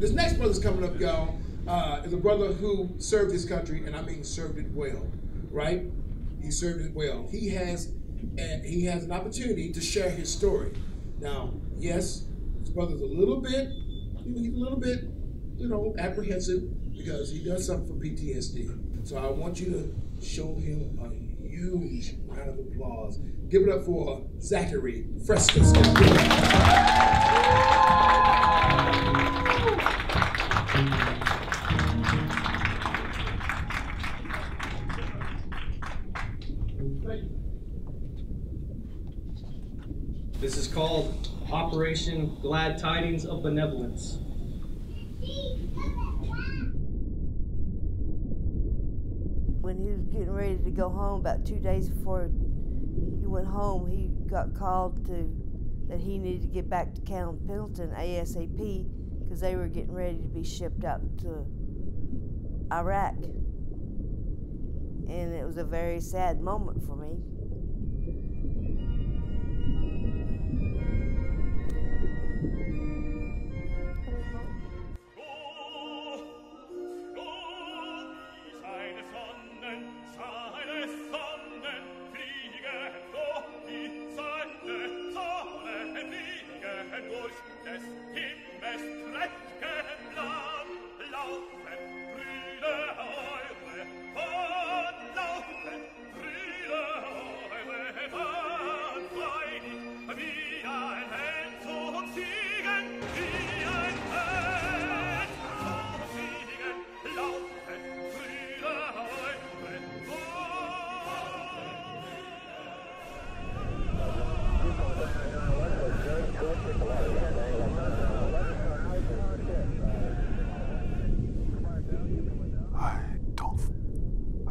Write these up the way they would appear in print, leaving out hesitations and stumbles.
This next brother's coming up, y'all, is a brother who served his country, and I mean served it well, right? He served it well. He has an opportunity to share his story. Now, yes, his brother's he's a little bit, apprehensive because he does suffer from PTSD. So I want you to show him a huge round of applause. Give it up for Zachary Frescus. This is called Operation Glad Tidings of Benevolence. When he was getting ready to go home, about 2 days before he went home, he got called that he needed to get back to Camp Pendleton ASAP because they were getting ready to be shipped out to Iraq. And it was a very sad moment for me.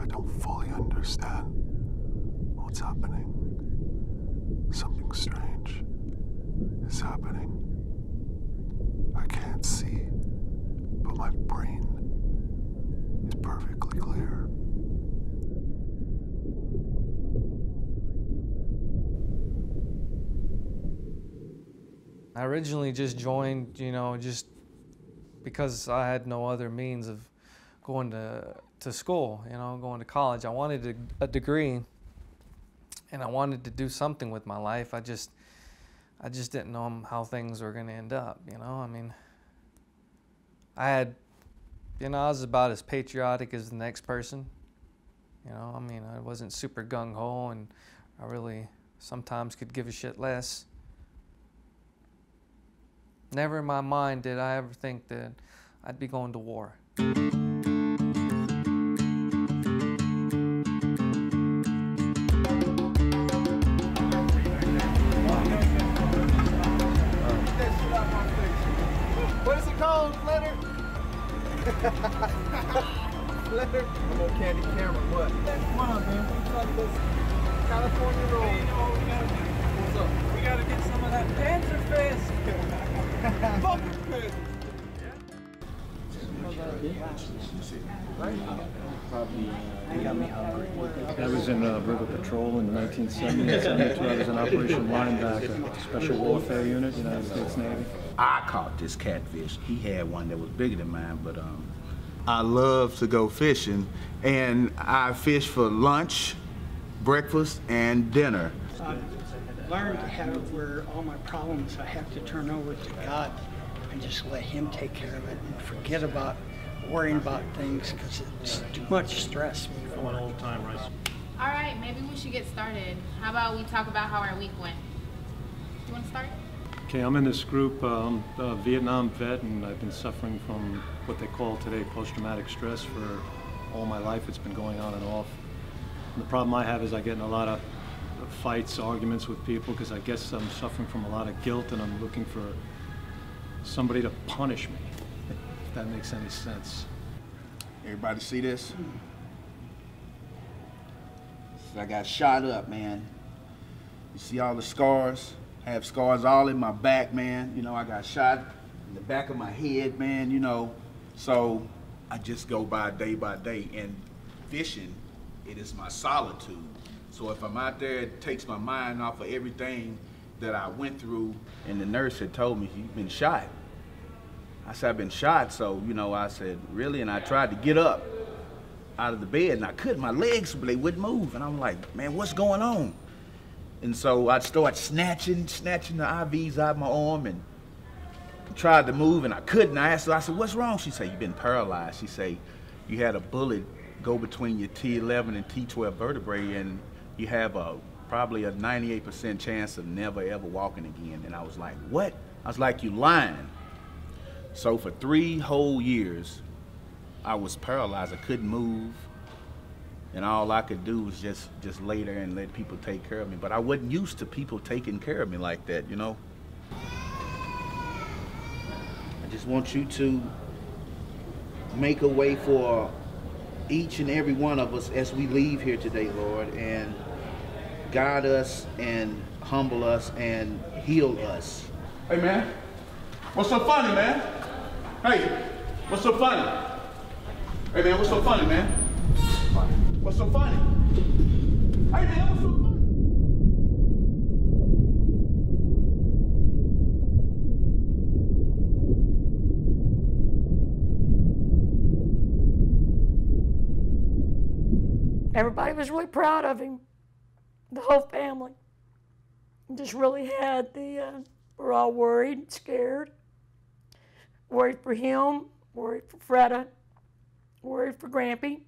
I don't fully understand what's happening. Something strange is happening. I can't see, but my brain is perfectly clear. I originally just joined, just because I had no other means of going to school, going to college. I wanted a degree, and I wanted to do something with my life. I just didn't know how things were going to end up, I mean, I was about as patriotic as the next person, I mean, I wasn't super gung-ho, and I really sometimes could give a shit less. Never in my mind did I ever think that I'd be going to war. What is it called, Flitter? Flitter? I'm on Candy Camera, what? Come on, man. California roll. What's up? We gotta get some of that Panzer Fist. Bucket Fist. I was in River Patrol in 1972. I was in Operation Linebacker, Special Warfare Unit, United States Navy. I caught this catfish. He had one that was bigger than mine, but I love to go fishing, and I fish for lunch, breakfast, and dinner. I've learned to have it where all my problems I have to turn over to God and just let Him take care of it and forget about worrying about things because it's too much stress. Going all the time, right? All right, maybe we should get started. How about we talk about how our week went? You want to start? Okay, I'm in this group. I'm a Vietnam vet, and I've been suffering from what they call today post-traumatic stress for all my life. It's been going on and off. And the problem I have is I get in a lot of fights, arguments with people because I guess I'm suffering from a lot of guilt, and I'm looking for somebody to punish me, if that makes any sense. Everybody see this? I got shot up, man. You see all the scars? I have scars all in my back, man. I got shot in the back of my head, man, So I just go by day, and fishing, it is my solitude. So if I'm out there, it takes my mind off of everything that I went through. And the nurse had told me, you've been shot. I said, I've been shot. So, you know, I said, really? And I tried to get up out of the bed, and I couldn't. My legs, they wouldn't move. And I'm like, man, what's going on? And so I started snatching the IVs out of my arm and tried to move, and I couldn't. I asked her, I said, what's wrong? She said, you've been paralyzed. She said, you had a bullet go between your T11 and T12 vertebrae, and you have probably a 98% chance of never ever walking again. And I was like, what? I was like, you lying. So for 3 whole years, I was paralyzed. I couldn't move. And all I could do was just lay there and let people take care of me. But I wasn't used to people taking care of me like that, you know? I just want you to make a way for each and every one of us as we leave here today, Lord, and guide us and humble us and heal us. Hey, man, what's so funny, man? Hey, what's so funny? Hey, man, what's so funny, man? What's so funny? Hey, man, what's so funny? Everybody was really proud of him, the whole family. Just really had we're all worried, scared. Worried for him, worried for Freda, worried for Grampy.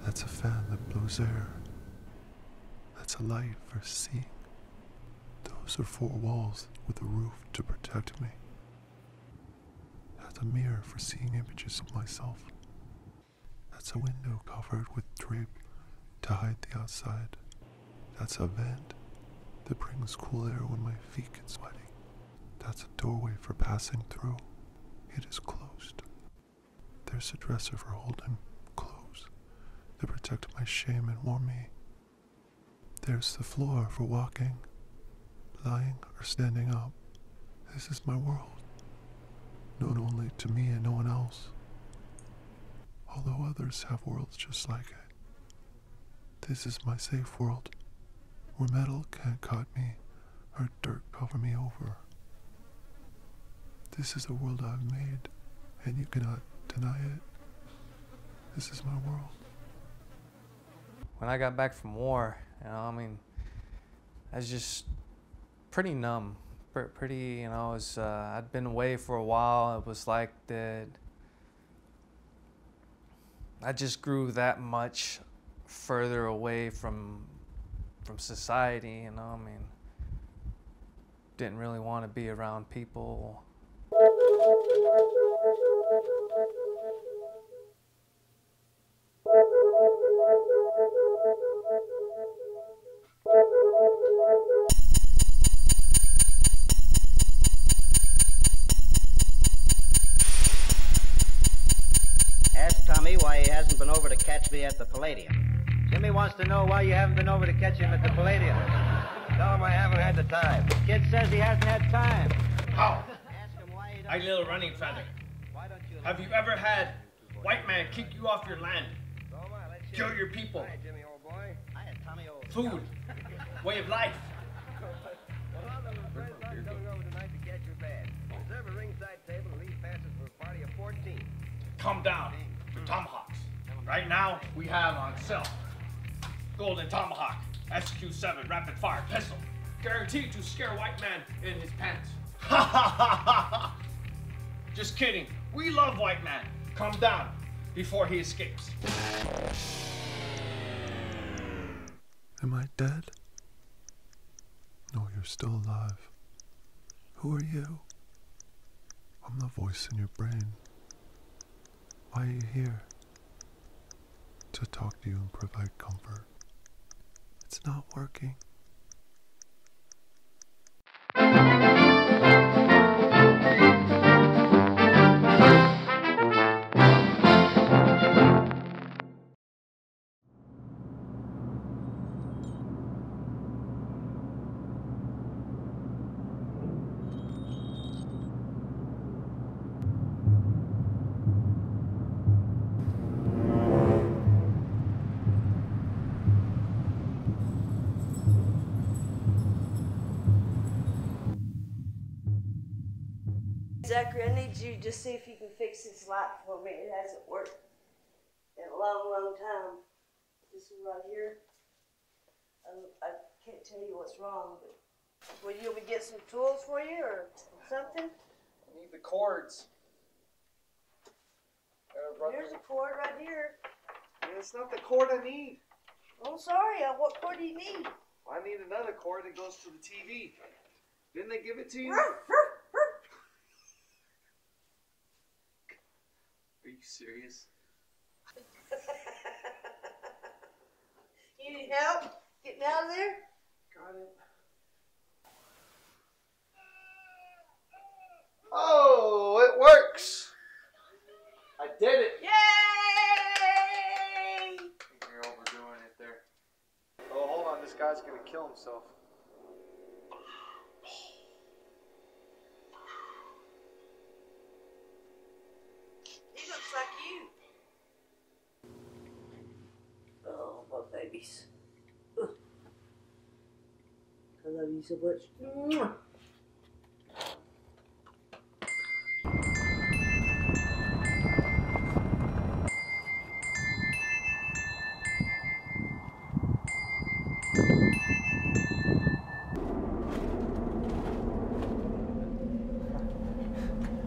That's a fan that blows air. That's a light for seeing. Those are 4 walls with a roof to protect me. That's a mirror for seeing images of myself. That's a window covered with drape to hide the outside. That's a vent that brings cool air when my feet get sweaty. That's a doorway for passing through. It is closed. There's a dresser for holding clothes to protect my shame and warm me. There's the floor for walking, lying, or standing up. This is my world, known only to me and no one else. Although others have worlds just like it. This is my safe world, where metal can't cut me or dirt cover me over. This is the world I've made, and you cannot deny it. This is my world. When I got back from war, you know, I mean, I was just pretty numb. Pretty, you know, I'd been away for a while. It was like that I just grew that much further away from society, you know. I mean, didn't really want to be around people. Ask Tommy why he hasn't been over to catch me at the Palladium. Jimmy wants to know why you haven't been over to catch him at the Palladium. Tell him I haven't had the time. Kid says he hasn't had time. How? Hey, little running feather. Have you ever had white man kick you off your land? Cure your people. Hi, Jimmy, old boy. Hi, Tommy, old Food. Way of life. Well, I'm coming over tonight to get your bed. Reserve a ringside table and leave passes for a party of 14. Calm down. For tomahawks. Right now, we have on sale Golden Tomahawk SQ7 rapid fire pistol. Guaranteed to scare a white man in his pants. Ha ha ha ha ha! Just kidding. We love white man. Calm down before he escapes. Am I dead? No, you're still alive. Who are you? I'm the voice in your brain. Why are you here? To talk to you and provide comfort. It's not working. Zachary, I need you to see if you can fix this light for me. It hasn't worked in a long, long time. This one right here. I can't tell you what's wrong, but will you get some tools for you or something? I need the cords. Here's a cord right here. Yeah, it's not the cord I need. Oh, sorry. What cord do you need? I need another cord that goes to the TV. Didn't they give it to you? Are you serious? You need help getting out of there? Got it. Oh, it works! I did it! Yay! I think you're overdoing it there. Oh, hold on, this guy's gonna kill himself. He looks like you. Oh, my babies. Ugh. I love you so much. Mwah.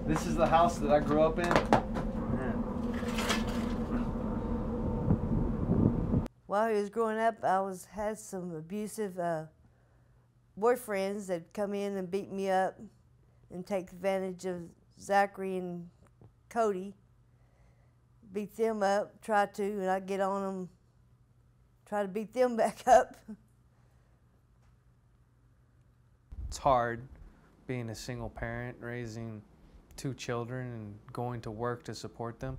This is the house that I grew up in. While he was growing up, I had some abusive boyfriends that come in and beat me up and take advantage of Zachary and Cody. Beat them up, and I'd get on them, try to beat them back up. It's hard being a single parent, raising 2 children and going to work to support them.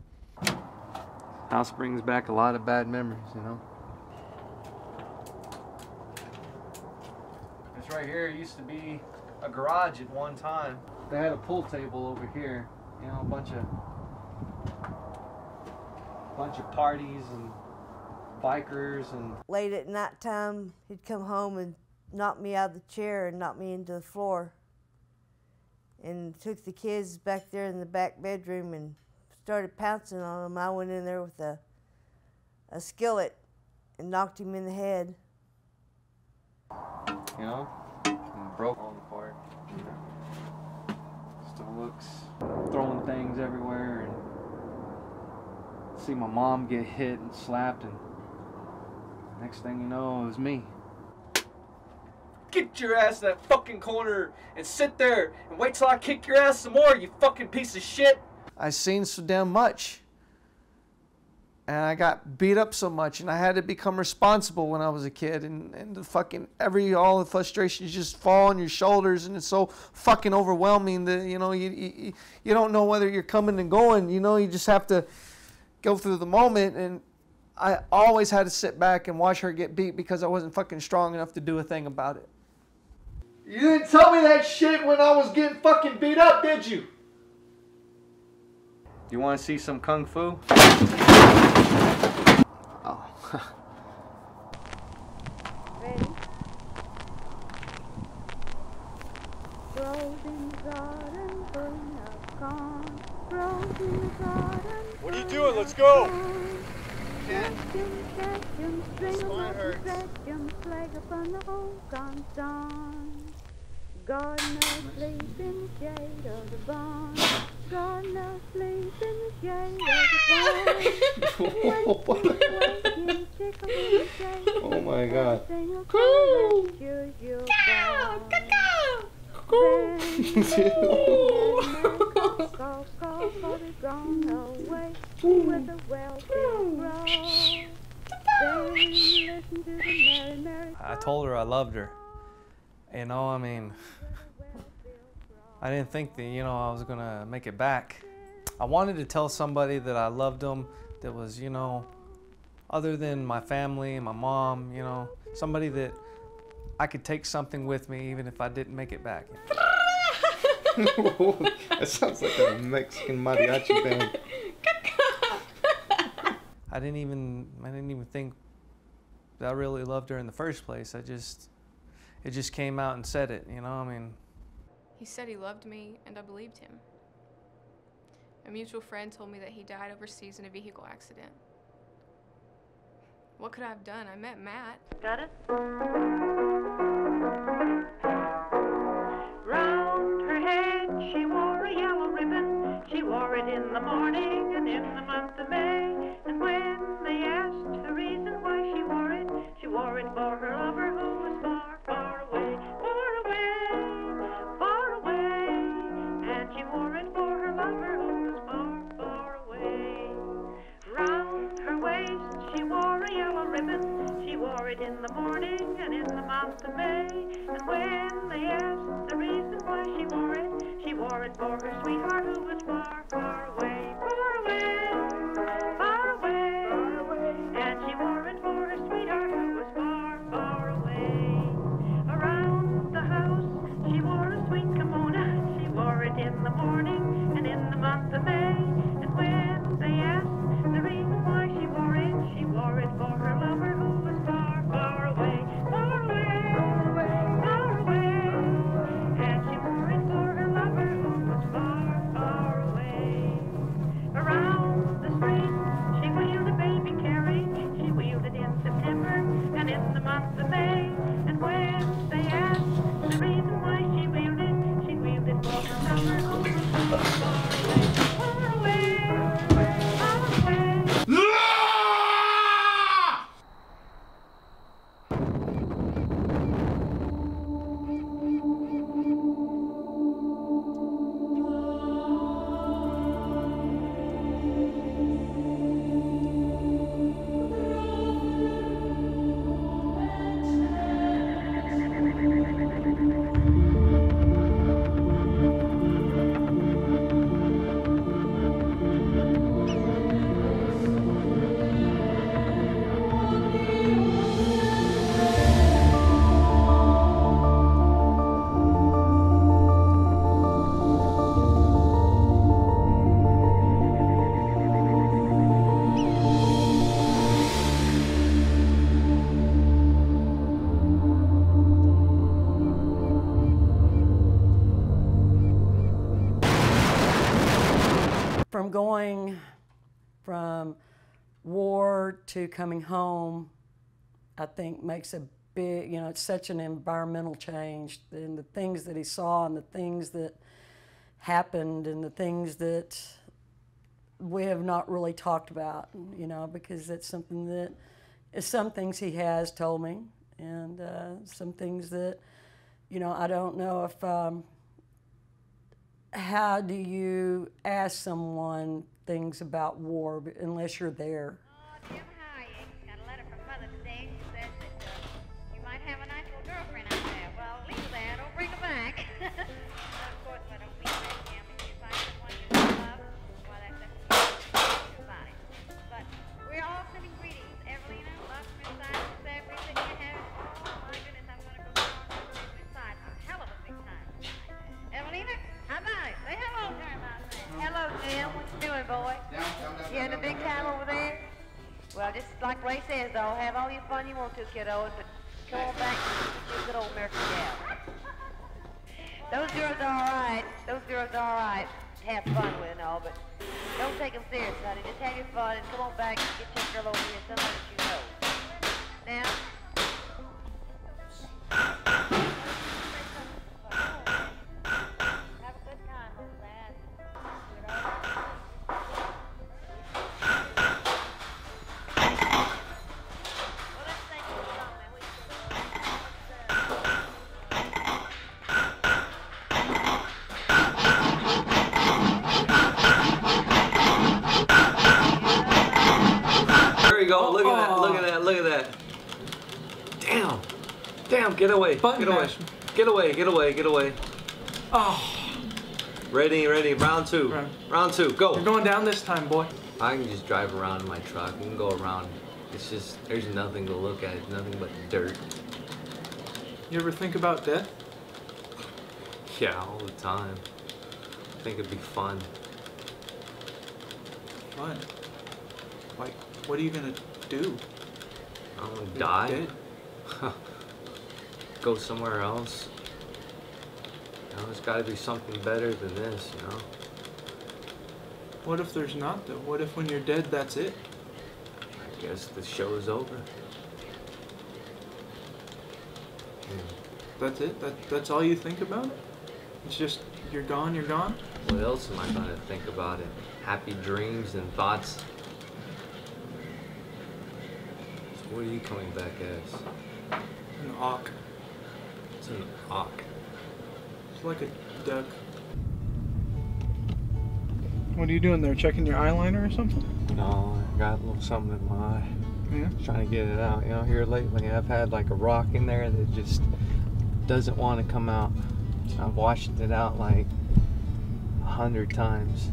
House brings back a lot of bad memories, you know. This right here used to be a garage at one time. They had a pool table over here, you know, a bunch of parties and bikers and. Late at night time, he'd come home and knock me out of the chair and knock me into the floor. And took the kids back there in the back bedroom and started pouncing on them. I went in there with a skillet and knocked him in the head. You know, and broke all apart. Still looks, throwing things everywhere, and see my mom get hit and slapped, and next thing you know, it was me. Get your ass to that fucking corner and sit there and wait till I kick your ass some more, you fucking piece of shit. I seen so damn much. And I got beat up so much, and I had to become responsible when I was a kid, and the fucking all the frustrations just fall on your shoulders, and it's so fucking overwhelming that, you know, you don't know whether you're coming and going, you know, you just have to go through the moment. And I always had to sit back and watch her get beat because I wasn't fucking strong enough to do a thing about it. You didn't tell me that shit when I was getting fucking beat up, did you? You want to see some kung fu? Oh. Ready? Rose in the garden, burn up corn. Rose in the garden. What are you doing? Let's go! Spine hurts. Flag upon the whole gone. Gardener sleep in the shade of the barn. Gardener sleep in the shade of the barn. Oh my God. I told her I loved her. You know, I mean, I didn't think that, you know, I was gonna make it back. I wanted to tell somebody that I loved them, that was, you know, other than my family, my mom, you know, somebody that I could take something with me even if I didn't make it back. That sounds like a Mexican mariachi band. I didn't even think that I really loved her in the first place. It just came out and said it, you know, I mean. He said he loved me, and I believed him. A mutual friend told me that he died overseas in a vehicle accident. What could I have done? I met Matt. Got it? Round her head she wore a yellow ribbon. She wore it in the morning and in the month of May. And when they asked the reason why she wore it for her lover who was far, far away, far away, far away. And she wore it for her lover who was far, far away. Round her waist she wore a yellow ribbon. She wore it in the morning and in the month of May. And when they asked the reason why she wore it for her sweetheart who was far, far away, far away, far away. And she wore it for her sweetheart who was far, far away. Around the house she wore a sweet kimono. She wore it in the morning and in the month of May. And when they asked the reason why she wore it for her lover who was far, far away, far away, far away. And she wore it for her lover who was far, far away. Around the street she wheeled a baby carriage. She wheeled it in September and in the month of May. And when they asked the reason why she wheeled it for her lover who was far away, far away, far away. From going from war to coming home, I think makes a big, you know, it's such an environmental change. And the things that he saw and the things that happened and the things that we have not really talked about, you know, because that's something that, some things he has told me and some things that, you know, I don't know if, how do you ask someone things about war unless you're there? Jim, how are you? Got a letter from Mother today. She says that you might have a nice little girlfriend out there. Well, leave her there. Don't bring her back. Of course, I don't mean that, Jim. If you find someone you love, well, that's up to you about it. But we're all sending greetings. Evelina, love from inside. Everything you have. Oh, my goodness, I'm going to go down inside. A hell of a big time tonight. Evelina? How about it? Say hello to him out there. Hello, Jim. What you doing, boy? You had a big time over there? like Ray says, though, have all your fun you want to, kiddos, but come on back and get you a good old American gal. Those girls are all right. Those girls are all right. Have fun with and all, but don't take them serious, honey. Just have your fun and come on back and get your girl over here, somebody that you know. Now. Have a good time, lad. There you go. Look at that. Look at that. Look at that. Damn. Damn. Get away. Get away. Get away. Get away. Get away. Oh. Ready. Ready. Round two. Round two. Go. You're going down this time, boy. I can just drive around in my truck. We can go around. It's just, there's nothing to look at. It's nothing but dirt. You ever think about death? Yeah, all the time. I think it'd be fun. Fun? Like, what are you gonna do? I'm gonna die. Go somewhere else. You know, there's gotta be something better than this, you know? What if there's not, though? What if when you're dead, that's it? I guess the show's over. That's it? That's all you think about it? It's just, you're gone, you're gone? What else am I gonna think about it? Happy dreams and thoughts. So what are you coming back as? An auk. It's an auk. It's like a duck. What are you doing there? Checking your eyeliner or something? No, I got a little something in my eye. Yeah? Just trying to get it out. You know, here lately I've had like a rock in there that just doesn't want to come out. I've washed it out like 100 times.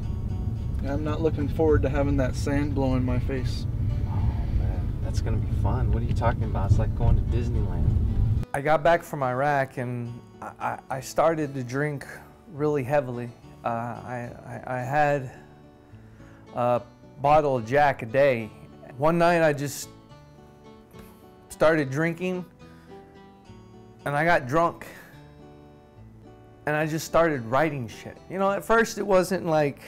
Yeah, I'm not looking forward to having that sand blow in my face. Oh man, that's gonna be fun. What are you talking about? It's like going to Disneyland. I got back from Iraq and I started to drink really heavily. I had a bottle of Jack a day. One night I just started drinking and I got drunk and I just started writing shit. You know, at first it wasn't like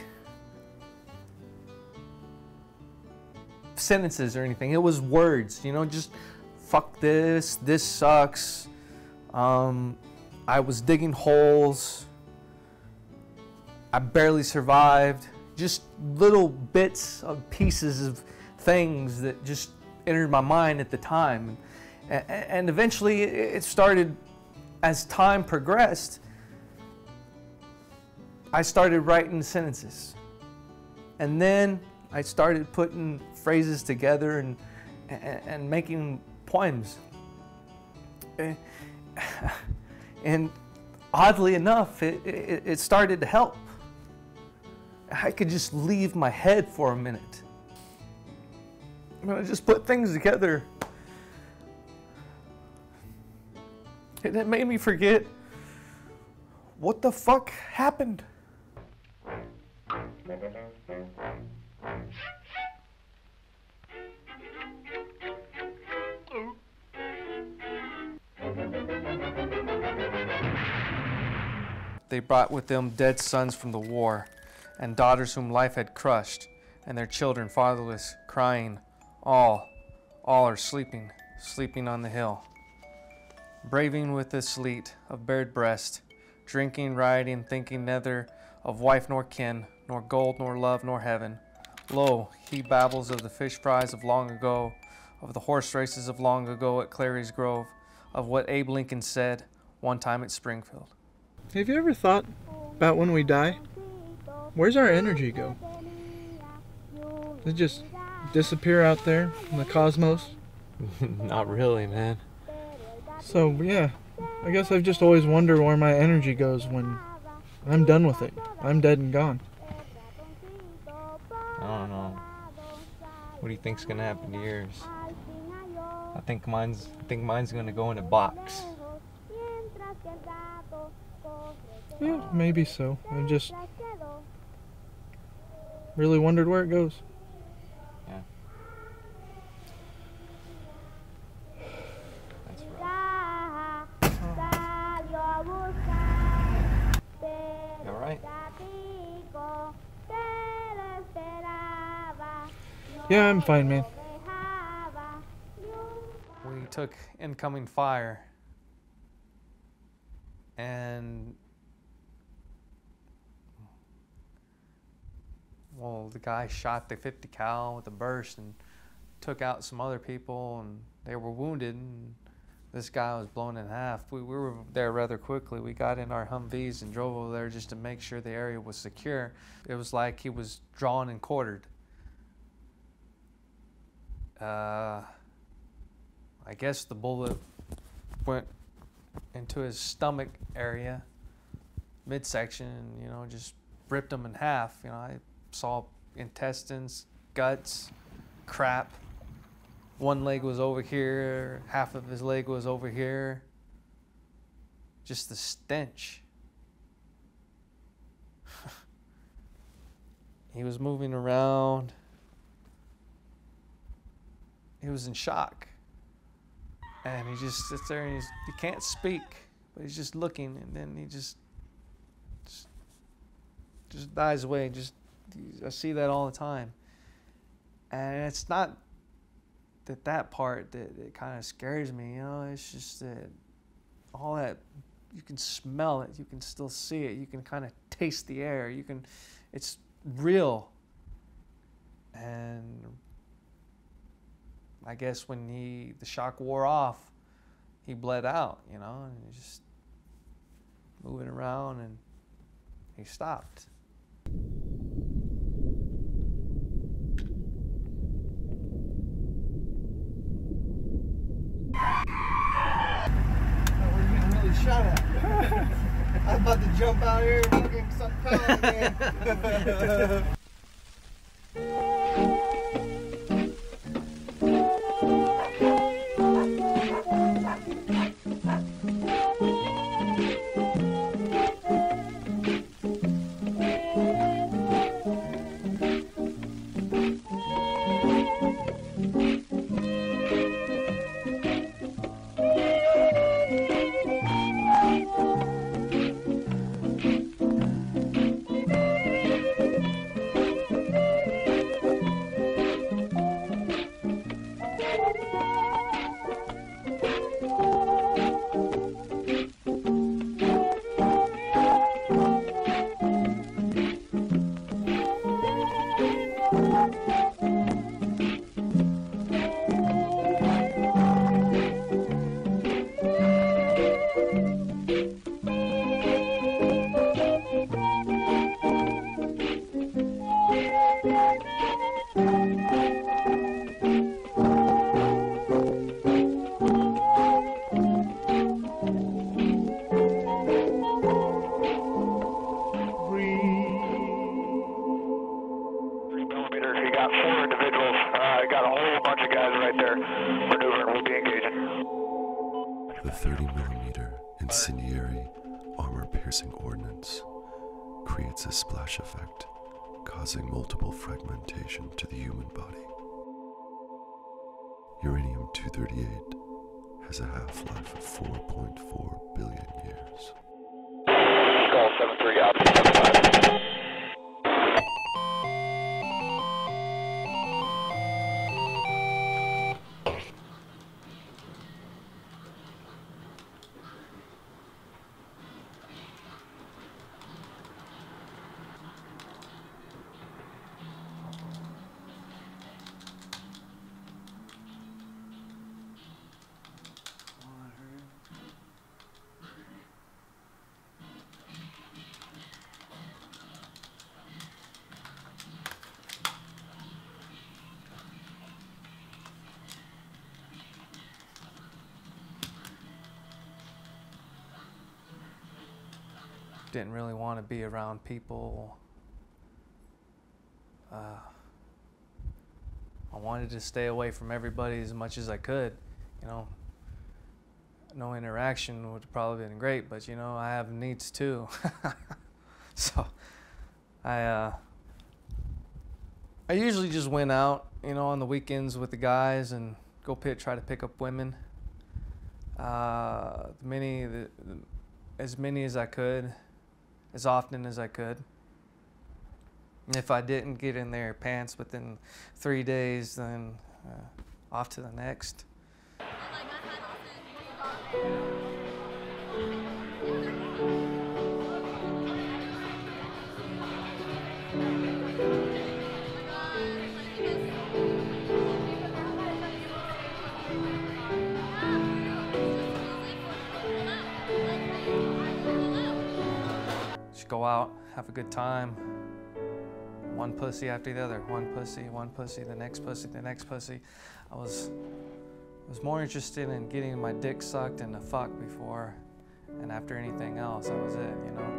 sentences or anything. It was words, you know, just fuck this, this sucks. I was digging holes. I barely survived. Just little bits of pieces of things that just entered my mind at the time. And eventually it started, as time progressed, I started writing sentences. And then I started putting phrases together and making poems. And oddly enough, it started to help. I could just leave my head for a minute. When I just put things together, and it made me forget what the fuck happened. They brought with them dead sons from the war, and daughters whom life had crushed, and their children fatherless, crying, all are sleeping, sleeping on the hill. Braving with the sleet of bared breast, drinking, riding, thinking neither of wife nor kin, nor gold, nor love, nor heaven. Lo, he babbles of the fish fries of long ago, of the horse races of long ago at Clary's Grove, of what Abe Lincoln said one time at Springfield. Have you ever thought about when we die? Where's our energy go? Does it just disappear out there in the cosmos? Not really, man. So, yeah, I guess I've just always wondered where my energy goes when I'm done with it. I'm dead and gone. I don't know. What do you think's gonna happen to yours? I think mine's gonna go in a box. Yeah, maybe so. I've just really wondered where it goes. Yeah. Yeah, I'm fine, man. We took incoming fire, and well, the guy shot the 50 cal with a burst and took out some other people, and they were wounded, and this guy was blown in half. We were there rather quickly. We got in our Humvees and drove over there just to make sure the area was secure. It was like he was drawn and quartered. I guess the bullet went into his stomach area, midsection, and, you know, just ripped him in half. You know, I saw intestines, guts, crap. One leg was over here, half of his leg was over here. Just the stench. He was moving around. He was in shock. And he just sits there and he can't speak, but he's just looking, and then he just dies away. I see that all the time. And it's not that part that kind of scares me, you know. It's just that all that, you can smell it, you can still see it, you can kind of taste the air, it's real. And I guess when the shock wore off, he bled out, you know, and he just moving around, and he stopped. We're getting really shot at. I'm about to jump out here and fucking suck power, man. The 30mm incendiary, armor-piercing ordnance creates a splash effect, causing multiple fragmentation to the human body. Uranium-238 has a half-life of 4.4 billion years. Call 73 out 75. Didn't really want to be around people. I wanted to stay away from everybody as much as I could, you know. No interaction would have probably been great, but you know, I have needs too. So I usually just went out, you know, on the weekends with the guys and go try to pick up women. As many as I could, as often as I could. If I didn't get in their pants within 3 days, then off to the next. Just go out, have a good time. One pussy after the other, one pussy, the next pussy, the next pussy. I was more interested in getting my dick sucked and the fuck before and after anything else. That was it, you know.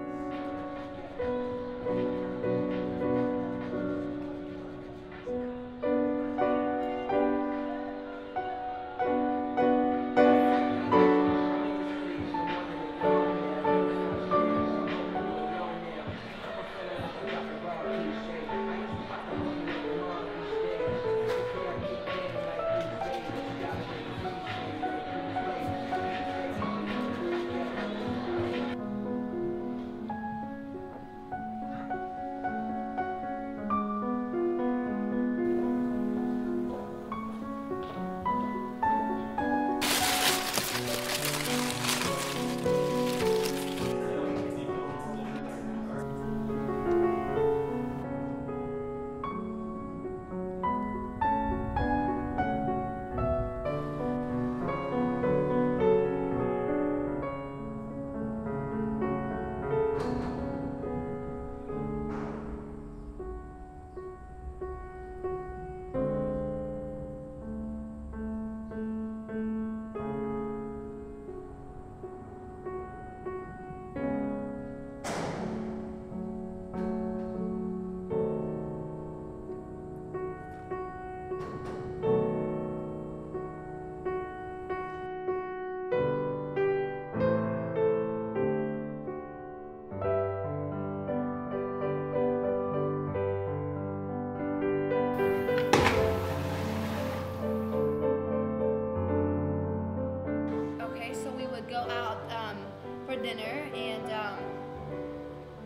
dinner, and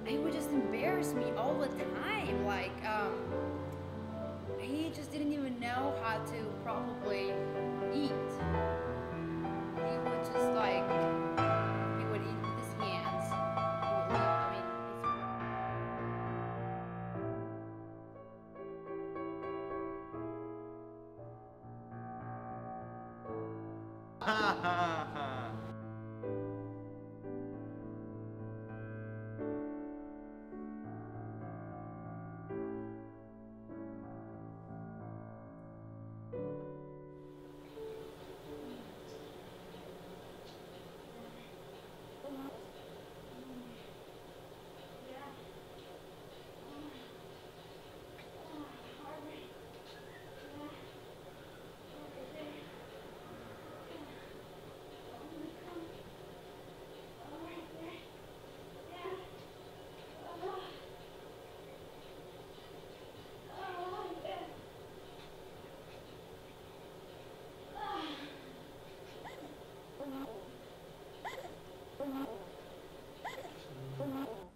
he would just embarrass me all the time. Like, he just didn't even know how to properly eat. He would just like, he would eat with his hands. He would leave. I mean, Ha ha ha.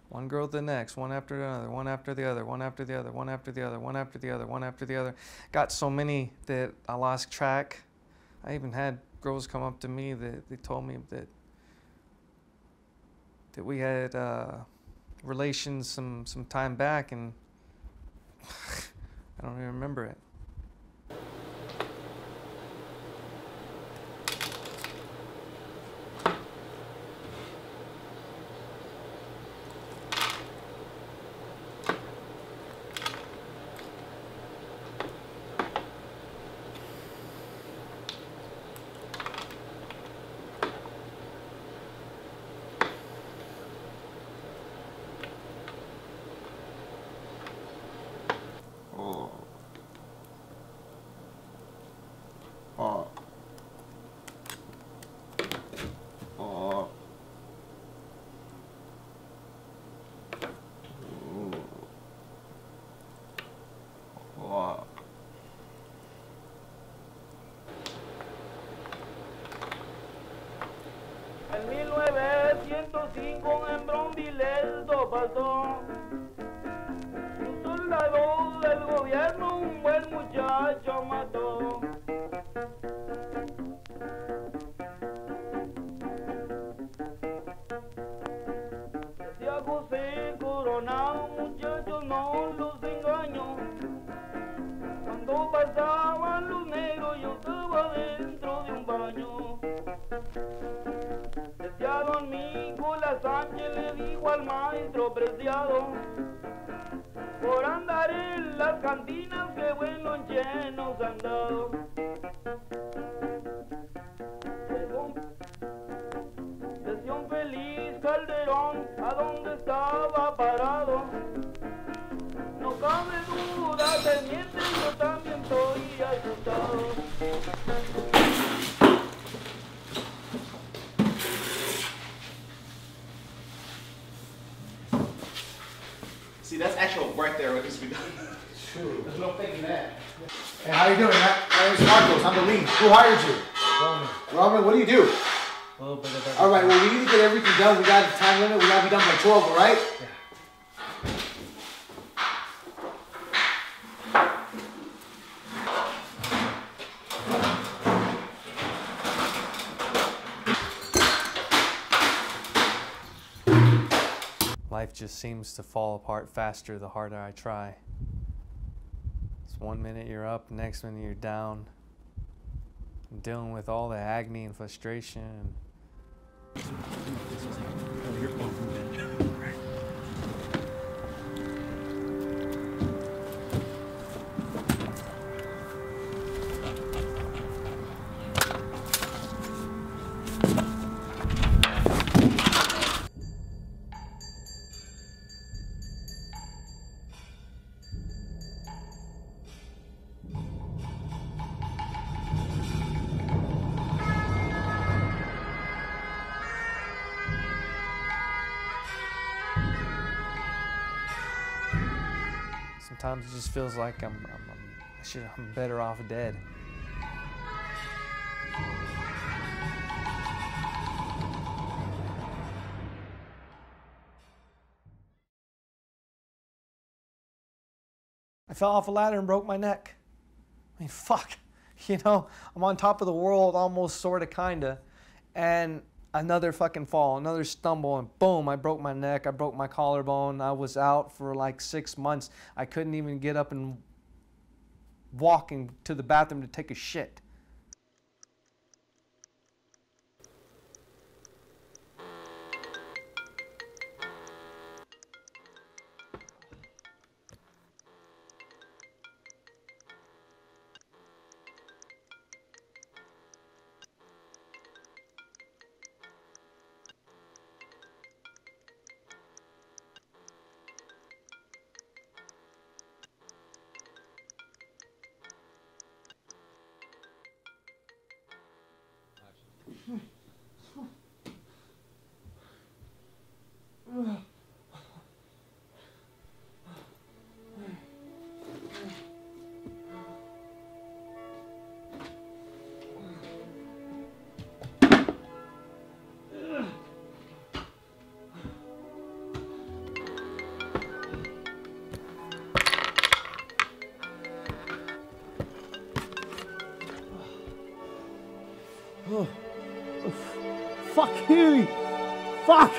One girl to the next, one after another, one after the other, one after the other, one after the other, one after the other, one after the other. Got so many that I lost track. I even had girls come up to me that they told me that we had relations some time back, and I don't even remember it. En 1905 en Bromville esto pasó. Un soldado gobierno un buen muchacho mató. Decía José Coronado, muchachos, no los engaño. Cuando pasaban los negros yo estaba dentro de un baño. Decía don Nicolás Sánchez, le dijo al maestro Preciado, por andar en las cantinas que buenos llenos han dado. Decía un feliz Calderón, ¿a dónde estaba parado? No cabe duda, teniente, yo también estoy asustado. See, that's actual work there. What needs to be done. True. There's no faking that. Hey, how you doing, Matt? My name's Marcos. I'm the lead. Who hired you? Roman. Roman, what do you do? A little bit of everything. All right, well, we need to get everything done. We got a time limit. We got to be done by 12, all right? Yeah. Life just seems to fall apart faster the harder I try. It's 1 minute you're up, next minute you're down. I'm dealing with all the agony and frustration. Sometimes it just feels like I'm better off dead. I fell off a ladder and broke my neck. I mean, fuck. You know, I'm on top of the world, almost, sorta, kinda, and another fucking fall, another stumble, and boom, I broke my neck, I broke my collarbone. I was out for like 6 months. I couldn't even get up and walk to the bathroom to take a shit. Fuck Healy! Fuck!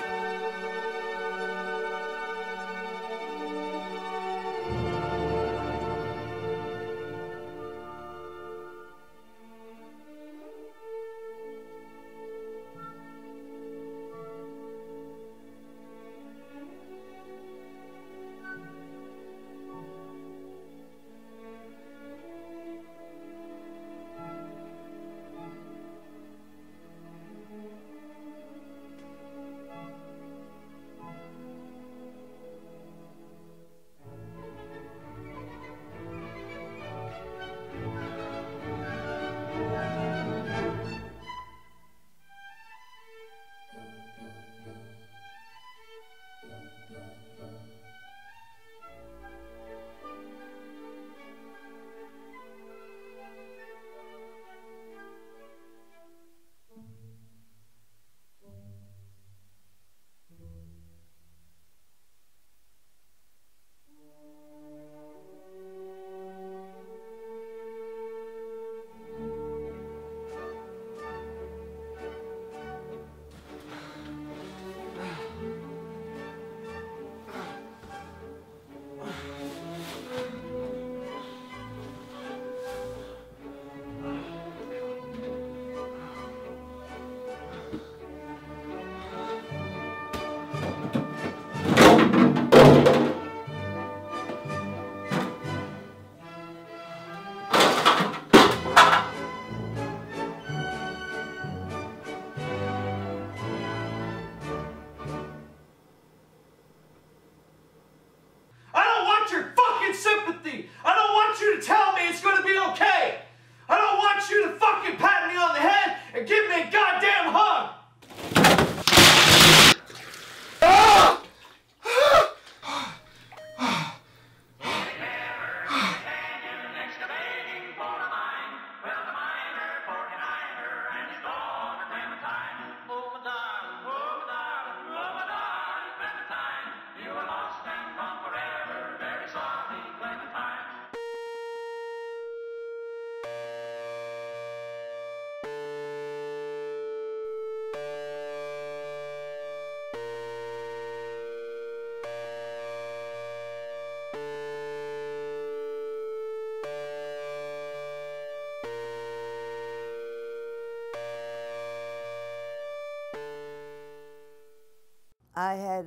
had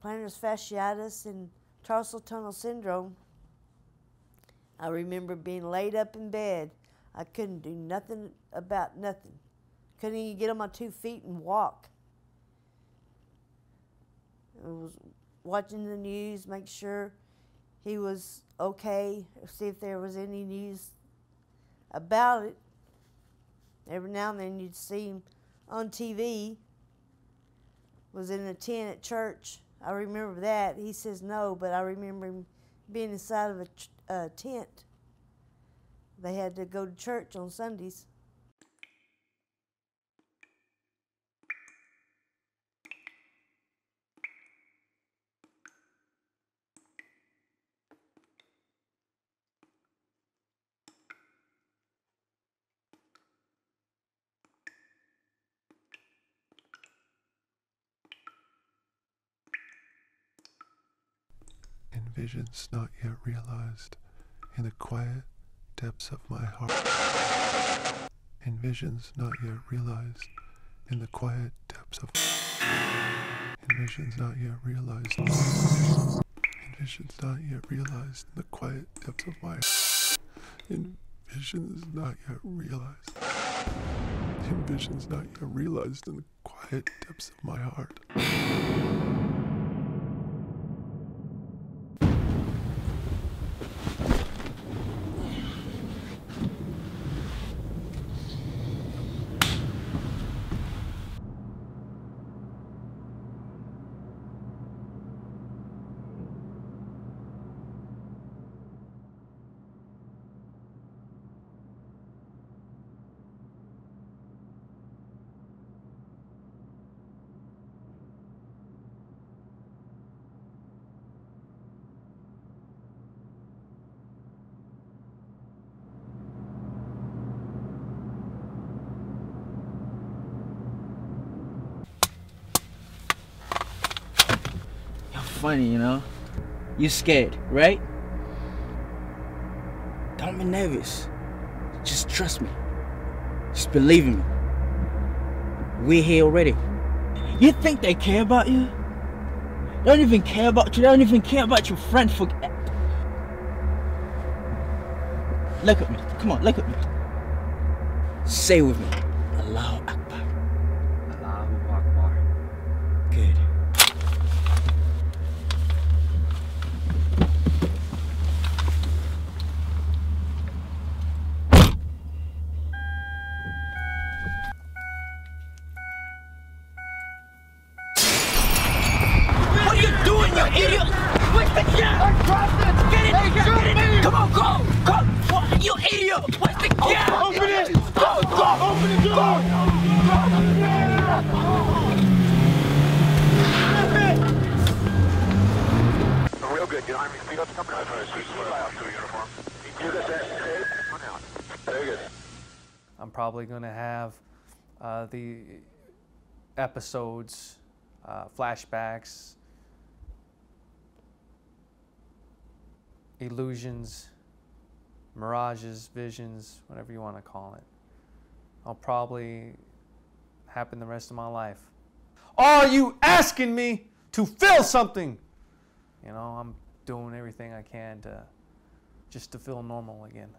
plantar fasciitis and tarsal tunnel syndrome. I remember being laid up in bed. I couldn't do nothing about nothing. Couldn't even get on my 2 feet and walk. I was watching the news, make sure he was okay, see if there was any news about it. Every now and then you'd see him on TV. Was in a tent at church. I remember that. He says no, but I remember him being inside of a tent. They had to go to church on Sundays. In visions not yet realized, in the quiet depths of my heart. In visions not yet realized, in the quiet depths of. In visions not yet realized. In visions not yet realized, in the quiet depths of my. In visions not yet realized. In visions not yet realized, in the quiet depths of my heart. Funny, you know? You scared, right? Don't be nervous. Just trust me. Just believe in me. We're here already. You think they care about you? They don't even care about you. They don't even care about your friend. Look at me. Come on, look at me. Say with me. Allahu Akbar. Allahu Akbar. Good. Idiot! Where's the gas? Get in there! Get in! Come on, go! Go! What? You idiot! Where's the gas? Open it! Go! Go! Open the door! Real good. Get Army speed up. Coming out. Uniform. You got that? Very good. I'm probably going to have the episodes, flashbacks, illusions, mirages, visions, whatever you want to call it. I'll probably happen the rest of my life. Are you asking me to feel something? You know, I'm doing everything I can to just to feel normal again.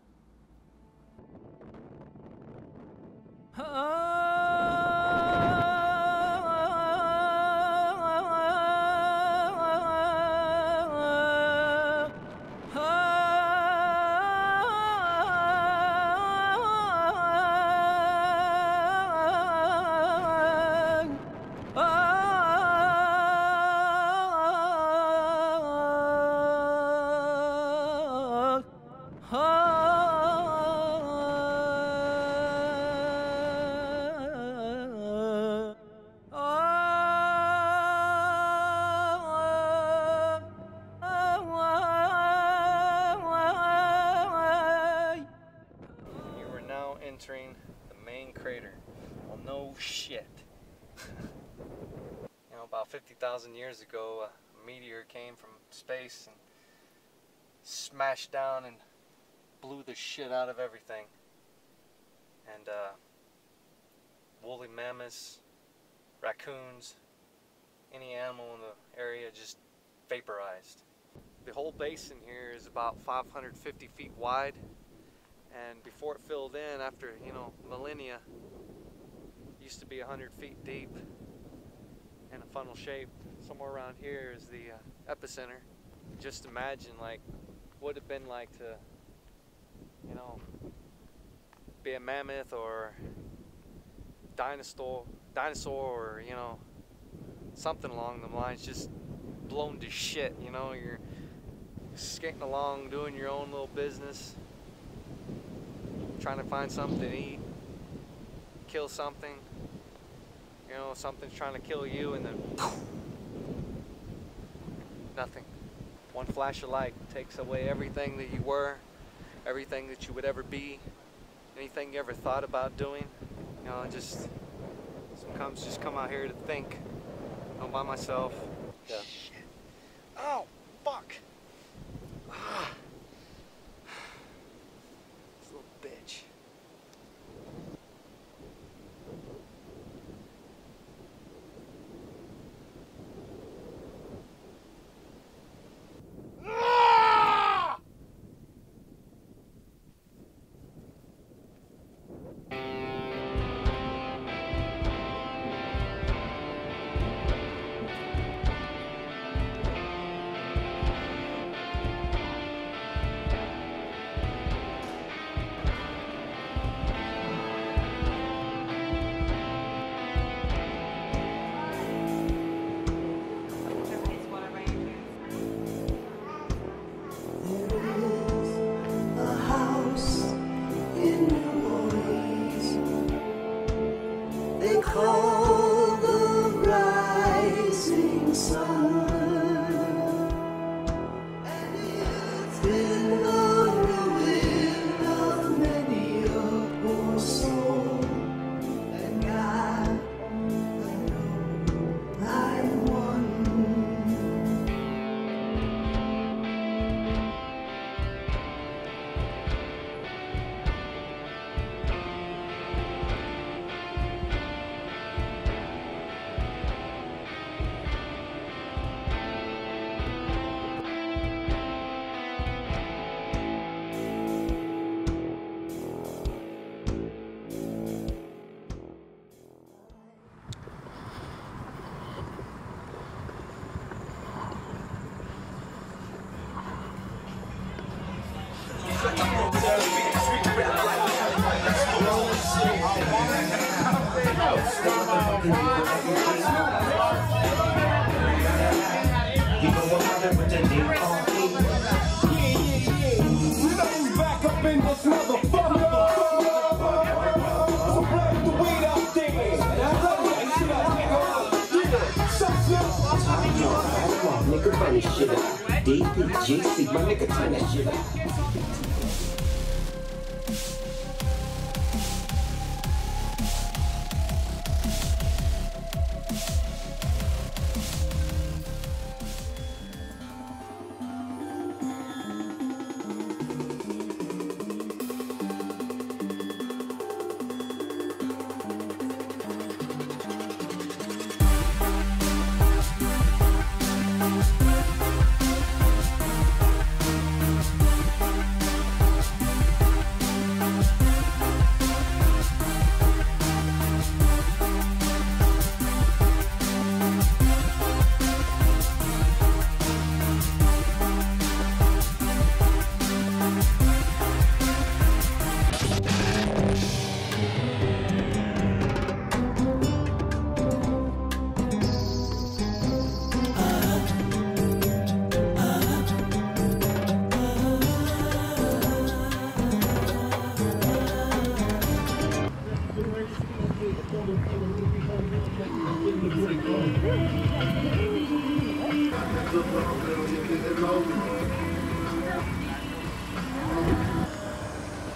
Entering the main crater. Well, no shit. You know, about 50,000 years ago, a meteor came from space and smashed down and blew the shit out of everything. And woolly mammoths, raccoons, any animal in the area just vaporized. The whole basin here is about 550 feet wide, and before it filled in, after, you know, millennia, it used to be 100 feet deep in a funnel shape. Somewhere around here is the epicenter. Just imagine, like, what it'd have been like to, you know, be a mammoth or dinosaur, or, you know, something along the lines, just blown to shit. You know, you're skating along, doing your own little business, trying to find something to eat, kill something, you know, something's trying to kill you, and then nothing. One flash of light takes away everything that you were, everything that you would ever be, anything you ever thought about doing. You know, just sometimes just come out here to think, you know, by myself. Yeah. Shit. Oh, fuck. Ah. This little bitch. Call the rising sun, and it's been the ruin of many a poor soul, and I know I'm one. Nigga, run this shit up. DPGC, my nigga, turn that shit up.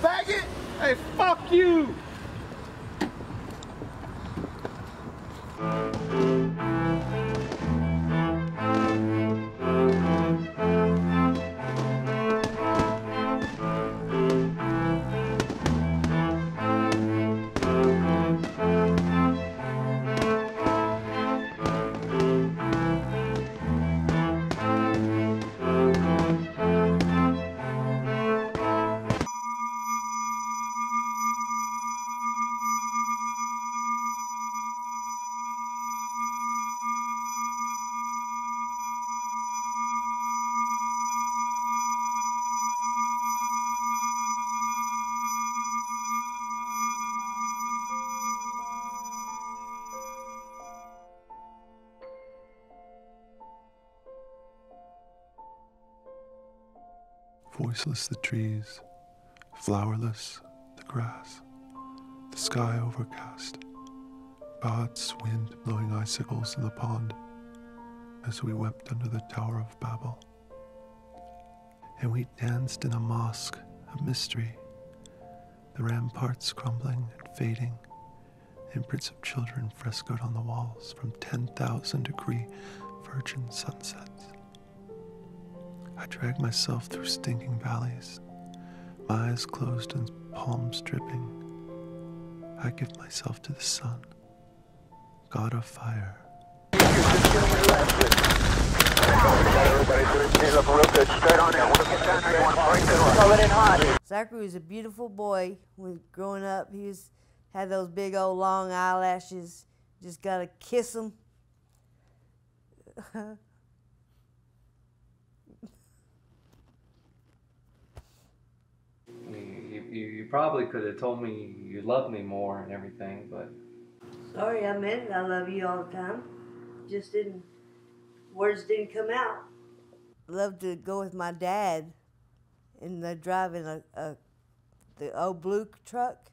Faggot! Hey, fuck you! Voiceless the trees, flowerless the grass, the sky overcast, God's wind blowing icicles in the pond as we wept under the Tower of Babel. And we danced in a mosque of mystery, the ramparts crumbling and fading, imprints of children frescoed on the walls from 10,000-degree virgin sunsets. I dragged myself through stinking valleys, my eyes closed and palms dripping. I give myself to the sun, God of fire. Zachary was a beautiful boy when growing up. He had those big old long eyelashes. Just gotta kiss them. You probably could have told me you loved me more and everything, but... Sorry, I meant it. I love you all the time. Just words didn't come out. Loved to go with my dad and driving the old blue truck.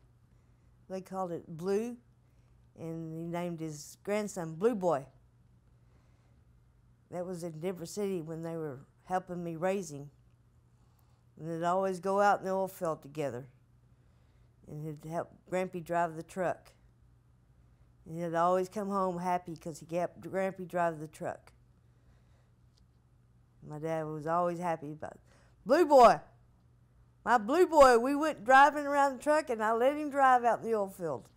They called it Blue, and he named his grandson Blue Boy. That was in Denver City when they were helping me raise him. And they'd always go out in the oil field together. And he'd help Grampy drive the truck. And he'd always come home happy because he helped Grampy drive the truck. My dad was always happy about it. Blue Boy! My Blue Boy, we went driving around the truck and I let him drive out in the oil field.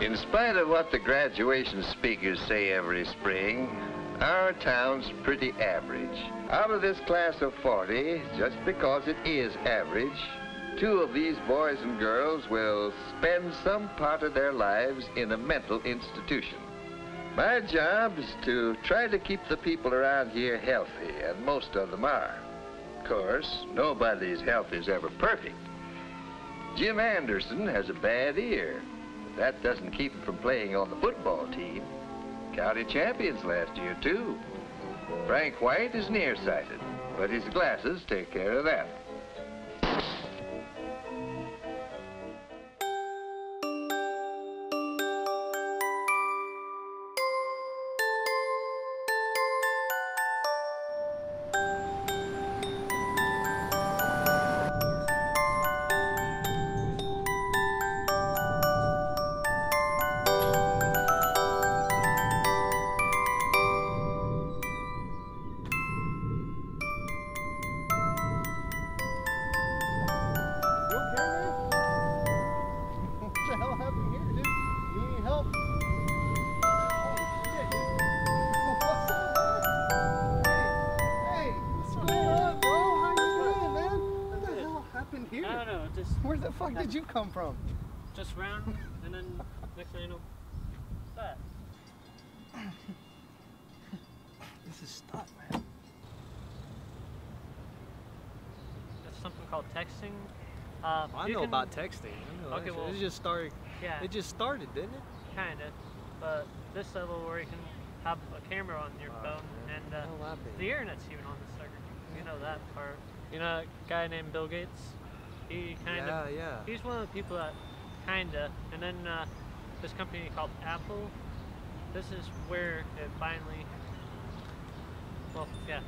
In spite of what the graduation speakers say every spring, our town's pretty average. Out of this class of 40, just because it is average, 2 of these boys and girls will spend some part of their lives in a mental institution. My job is to try to keep the people around here healthy, and most of them are. Of course, nobody's health is ever perfect. Jim Anderson has a bad ear. That doesn't keep him from playing on the football team. County champions last year, too. Frank White is nearsighted, but his glasses take care of that. Where the fuck did you come from? Just round, and then next thing you know, that. This is stuff, man. That's something called texting. I know about texting. I know okay, well, it just started. Yeah. It just started, didn't it? Kinda, but this level where you can have a camera on your phone, and the internet's even on the sucker. You know that part. You know a guy named Bill Gates? He kind of, he's one of the people that kinda, and then this company called Apple, this is where it finally, well, yeah,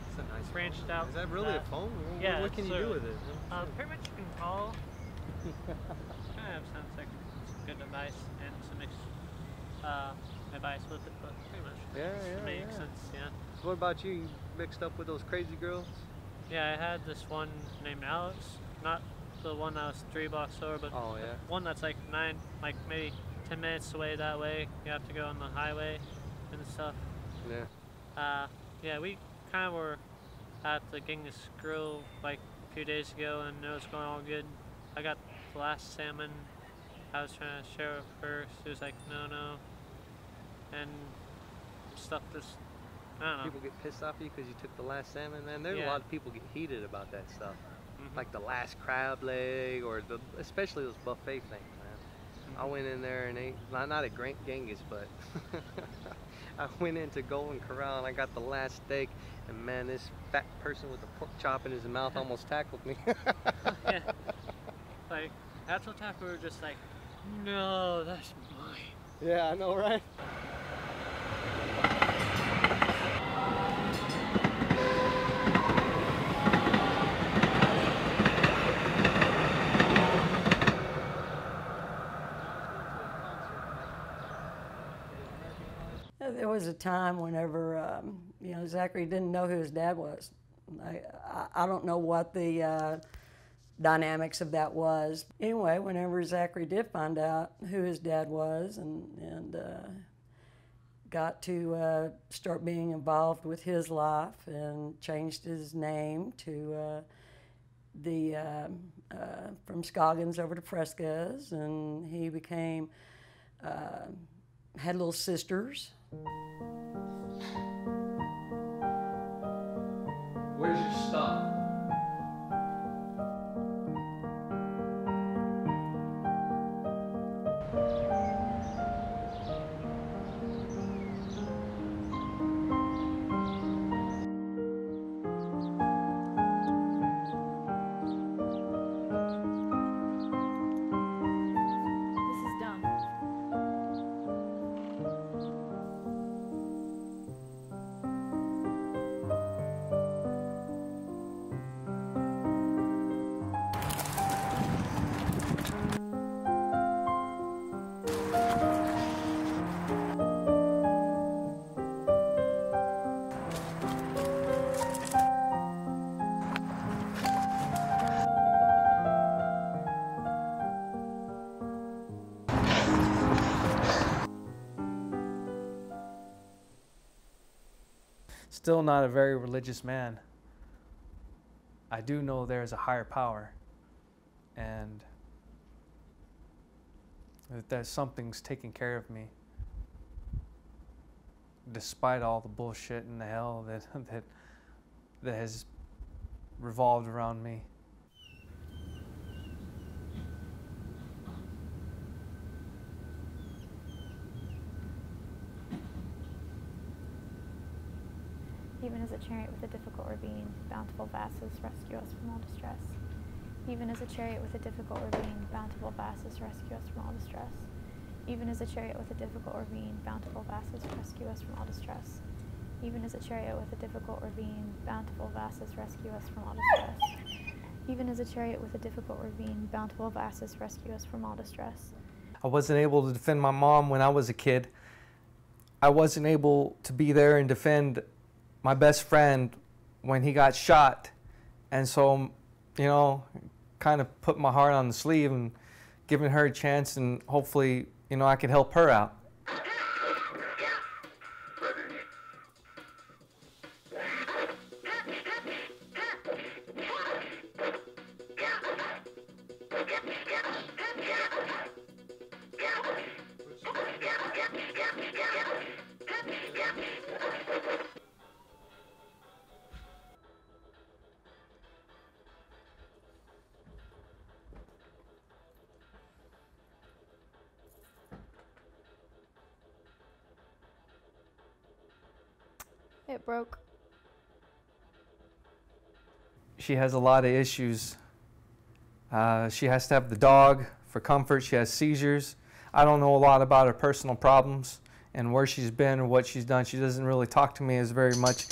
it's a nice branched phone. out. Is that really a phone? Yeah. What can you do with it? Pretty much you can call. Kind of sounds like it's a good device and some advice with it, but pretty much makes sense, yeah. So what about you? You mixed up with those crazy girls? Yeah, I had this one named Alex. Not the one that was 3 blocks over, but one that's like maybe 10 minutes away that way. You have to go on the highway and stuff. Yeah. Yeah, we kind of were at the Genghis Grill like a few days ago, and it was going all good. I got the last salmon. I was trying to share with her. She was like, no. And stuff just, I don't know. People get pissed off at you because you took the last salmon, man. There's a lot of people get heated about that stuff. Like the last crab leg, or especially those buffet things, man. I went in there and ate, not at Genghis, but I went into Golden Corral and I got the last steak, and man, this fat person with the pork chop in his mouth almost tackled me. Yeah. Like, that's what time we were just like, no, that's mine. Yeah, I know, right? There was a time whenever, you know, Zachary didn't know who his dad was. I don't know what the dynamics of that was. Anyway, whenever Zachary did find out who his dad was and got to start being involved with his life and changed his name to from Scoggins over to Fresca's, and he became, had little sisters. Where's your stuff? This is dumb. Still not a very religious man. I do know there's a higher power, and that something's taking care of me, despite all the bullshit and the hell that has revolved around me. Even as a chariot with a difficult ravine, bountiful vases rescue us from all distress. Even as a chariot with a difficult ravine, bountiful vases rescue us from all distress. Even as a chariot with a difficult ravine, bountiful vases rescue us from all distress. Even as a chariot with a difficult ravine, bountiful vases rescue us from all distress. Even as a chariot with a difficult ravine, bountiful vases rescue us from all distress. I wasn't able to defend my mom when I was a kid. I wasn't able to be there and defend my best friend when he got shot. And so, you know, kind of put my heart on the sleeve and giving her a chance, and hopefully, you know, I can help her out. It broke. She has a lot of issues. She has to have the dog for comfort. She has seizures. I don't know a lot about her personal problems and where she's been or what she's done. She doesn't really talk to me as very much.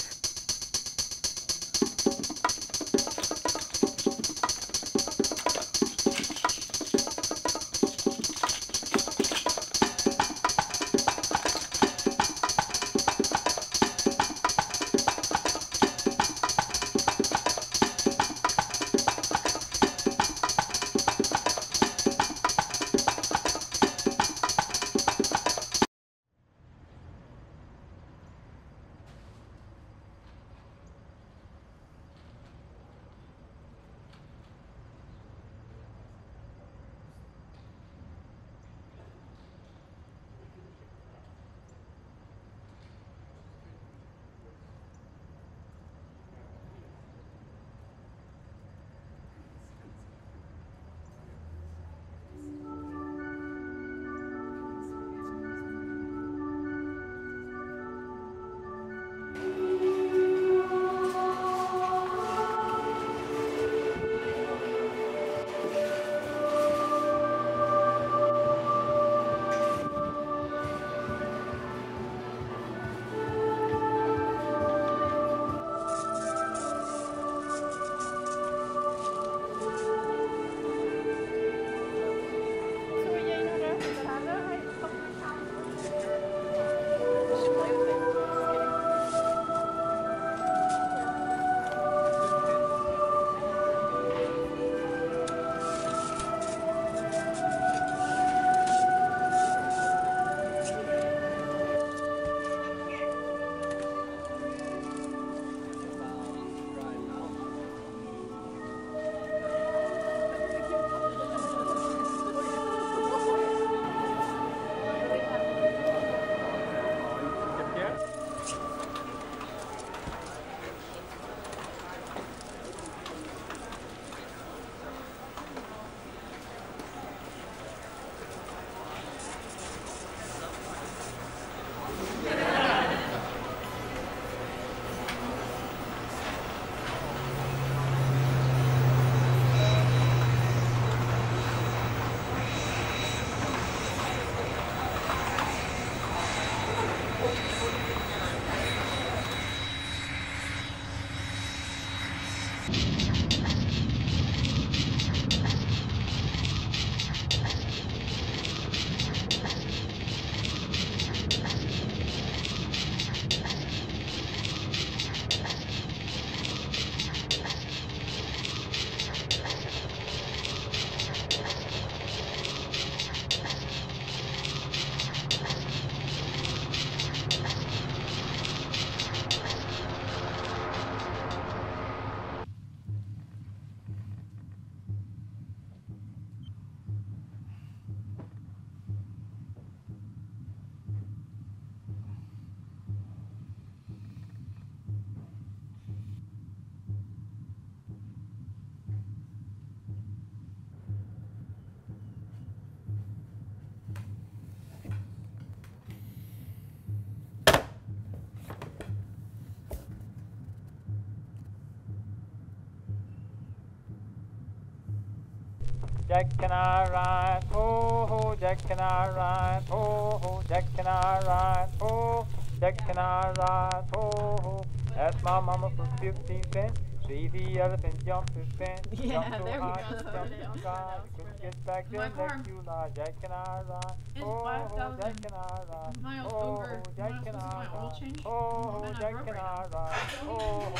Jack can I ride? Oh, ho, Jack can I ride? Oh, ho, Jack can I ride? Oh, Jack can I ride? Oh, ho. Ask my mama for 15 cents. See the elephant jump his fence. Yeah, jump so there we high, go. jump so high. Couldn't get back My there car next July. Jack can I ride? is Oh, ho, 5,000 Jack can I ride? miles Oh, over ho, what Jack I'm can supposed to I my oil ride? change. Oh, ho, And I Jack broke can right I now. ride? Oh, ho,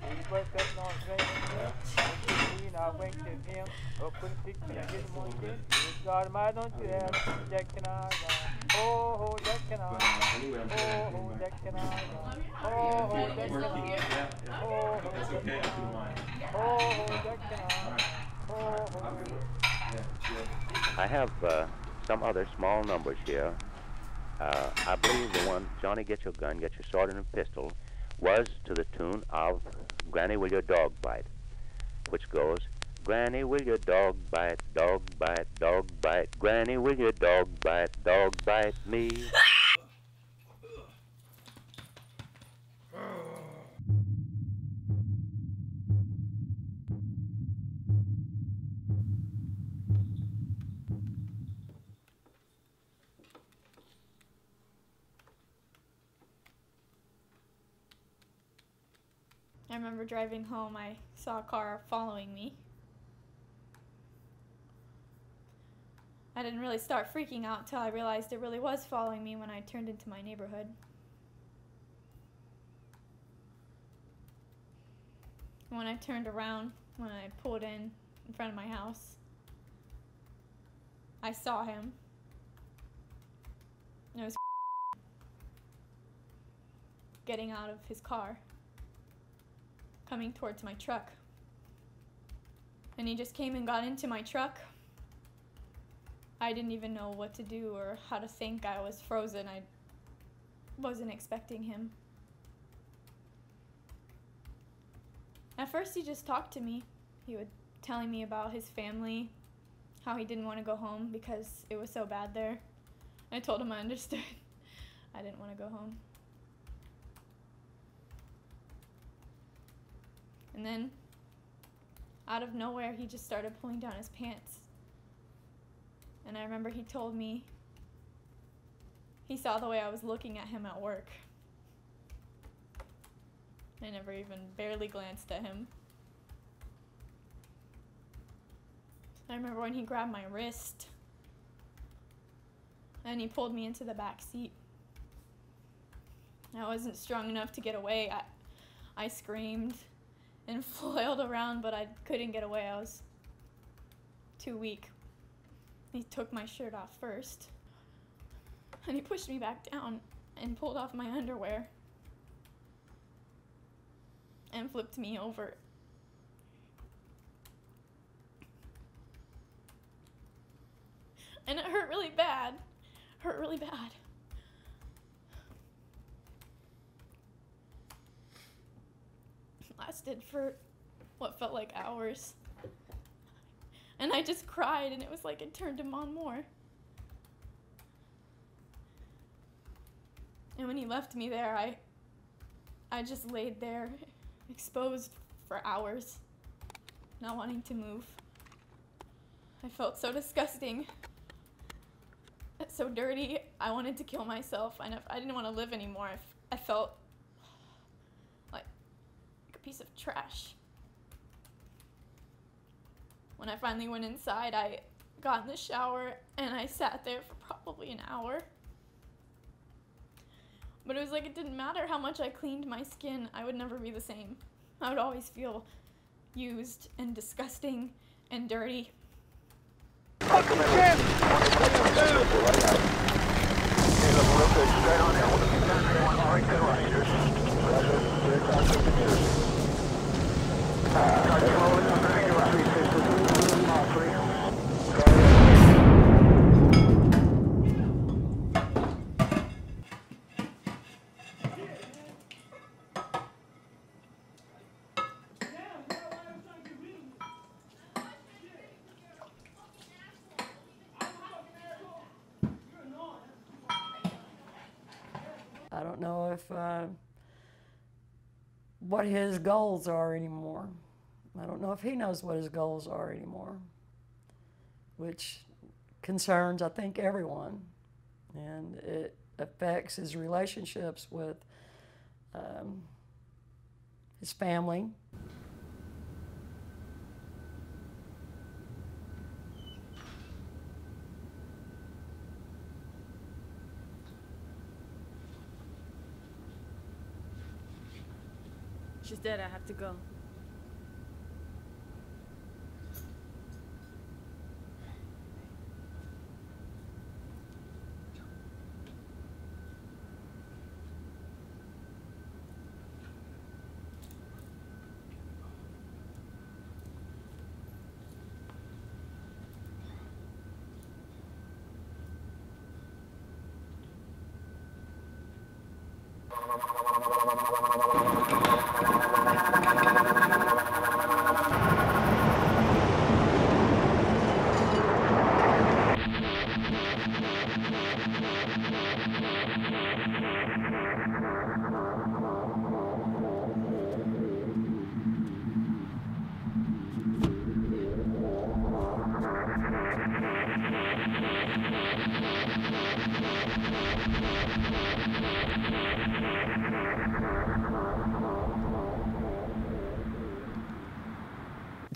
he was sitting on his raining. I winked at him. Oh, put a stick in, get him on kid. God, my don't you have Jack can I ride? Oh, ho, Jack can I ride? Oh, ho, Jack can I ride? Oh, ho, Jack can I ride? Oh, ho, That's okay, I do mine. oh, ho, Jack can I ride? Oh, ho, I have some other small numbers here. I believe the one, Johnny, get your gun, get your sword and a pistol, was to the tune of Granny, Will Your Dog Bite, which goes, Granny, will your dog bite, dog bite, dog bite. Granny, will your dog bite me? I remember driving home, I saw a car following me. I didn't really start freaking out till I realized it really was following me when I turned into my neighborhood. When I turned around, when I pulled in front of my house, I saw him. And it was getting out of his car, coming towards my truck. And he just came and got into my truck. I didn't even know what to do or how to think. I was frozen. I wasn't expecting him. At first he just talked to me. He was telling me about his family, how he didn't want to go home because it was so bad there. I told him I understood. I didn't want to go home. And then, out of nowhere, he just started pulling down his pants. And I remember he told me he saw the way I was looking at him at work. I never even barely glanced at him. I remember when he grabbed my wrist and he pulled me into the back seat. I wasn't strong enough to get away. I screamed and flailed around, but I couldn't get away. I was too weak. He took my shirt off first, and he pushed me back down and pulled off my underwear and flipped me over. And it hurt really bad. Hurt really bad. It lasted for what felt like hours. And I just cried, and it was like it turned him on more. And when he left me there, I just laid there, exposed for hours, not wanting to move. I felt so disgusting, so dirty. I wanted to kill myself. I didn't want to live anymore. I felt like a piece of trash. When I finally went inside, I got in the shower and I sat there for probably an hour. But it was like it didn't matter how much I cleaned my skin, I would never be the same. I would always feel used and disgusting and dirty. I don't know if what his goals are anymore. I don't know if he knows what his goals are anymore. which concerns, I think, everyone. And it affects his relationships with his family. She's dead, I have to go.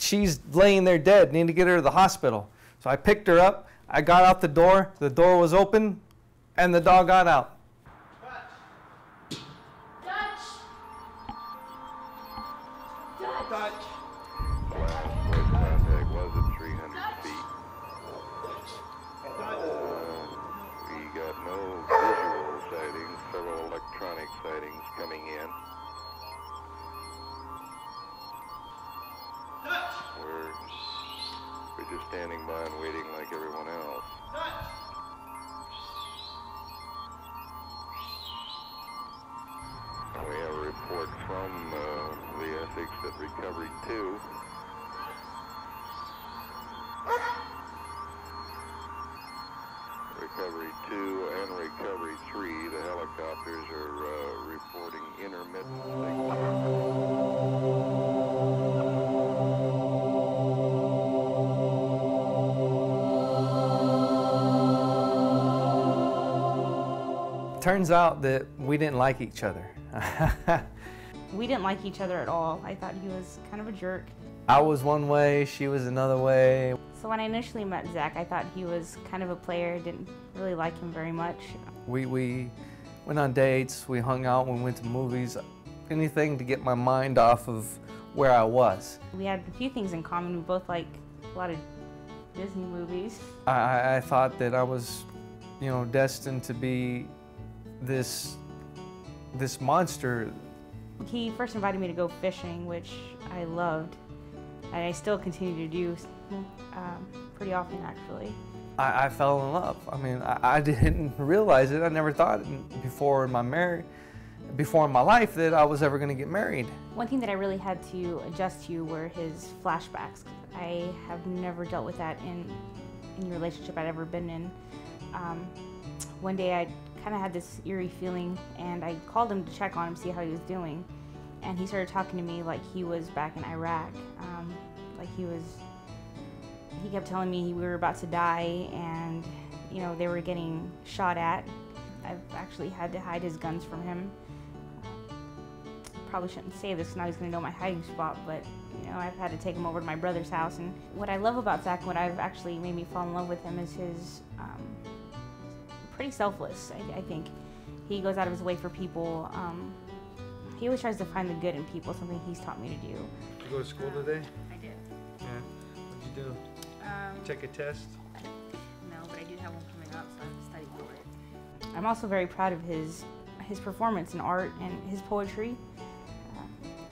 She's laying there dead, need to get her to the hospital. So I picked her up, I got out the door was open, and the dog got out. Last close contact was at 300 feet. We got no visual sightings, several electronic sightings coming in. We're just standing by and waiting like everyone else. We have a report from the Essex at Recovery 2. Recovery 2 and Recovery 3, the helicopters are reporting intermittent Turns out that we didn't like each other. We didn't like each other at all. I thought he was kind of a jerk. I was one way, she was another way. So when I initially met Zach, I thought he was kind of a player, didn't really like him very much. We went on dates, we hung out, we went to movies, anything to get my mind off of where I was. We had a few things in common. We both like a lot of Disney movies. I thought that I was, you know, destined to be this monster. He first invited me to go fishing, which I loved, and I still continue to do pretty often, actually. I fell in love. I mean, I didn't realize it. I never thought before in my life that I was ever going to get married. One thing that I really had to adjust to were his flashbacks. I have never dealt with that in any relationship I'd ever been in. One day I kind of had this eerie feeling, and I called him to check on him, see how he was doing, and he started talking to me like he was back in Iraq. He kept telling me we were about to die, and you know, they were getting shot at. I've actually had to hide his guns from him. Probably shouldn't say this, now he's going to know my hiding spot, but you know, I've had to take him over to my brother's house. And what I love about Zach, what I've actually made me fall in love with him, is his pretty selfless, I think. He goes out of his way for people. He always tries to find the good in people, something he's taught me to do. Did you go to school today? I did. Yeah. What'd you do? Take a test? No, but I do have one coming up, so I have to study for it. I'm also very proud of his performance in art and his poetry.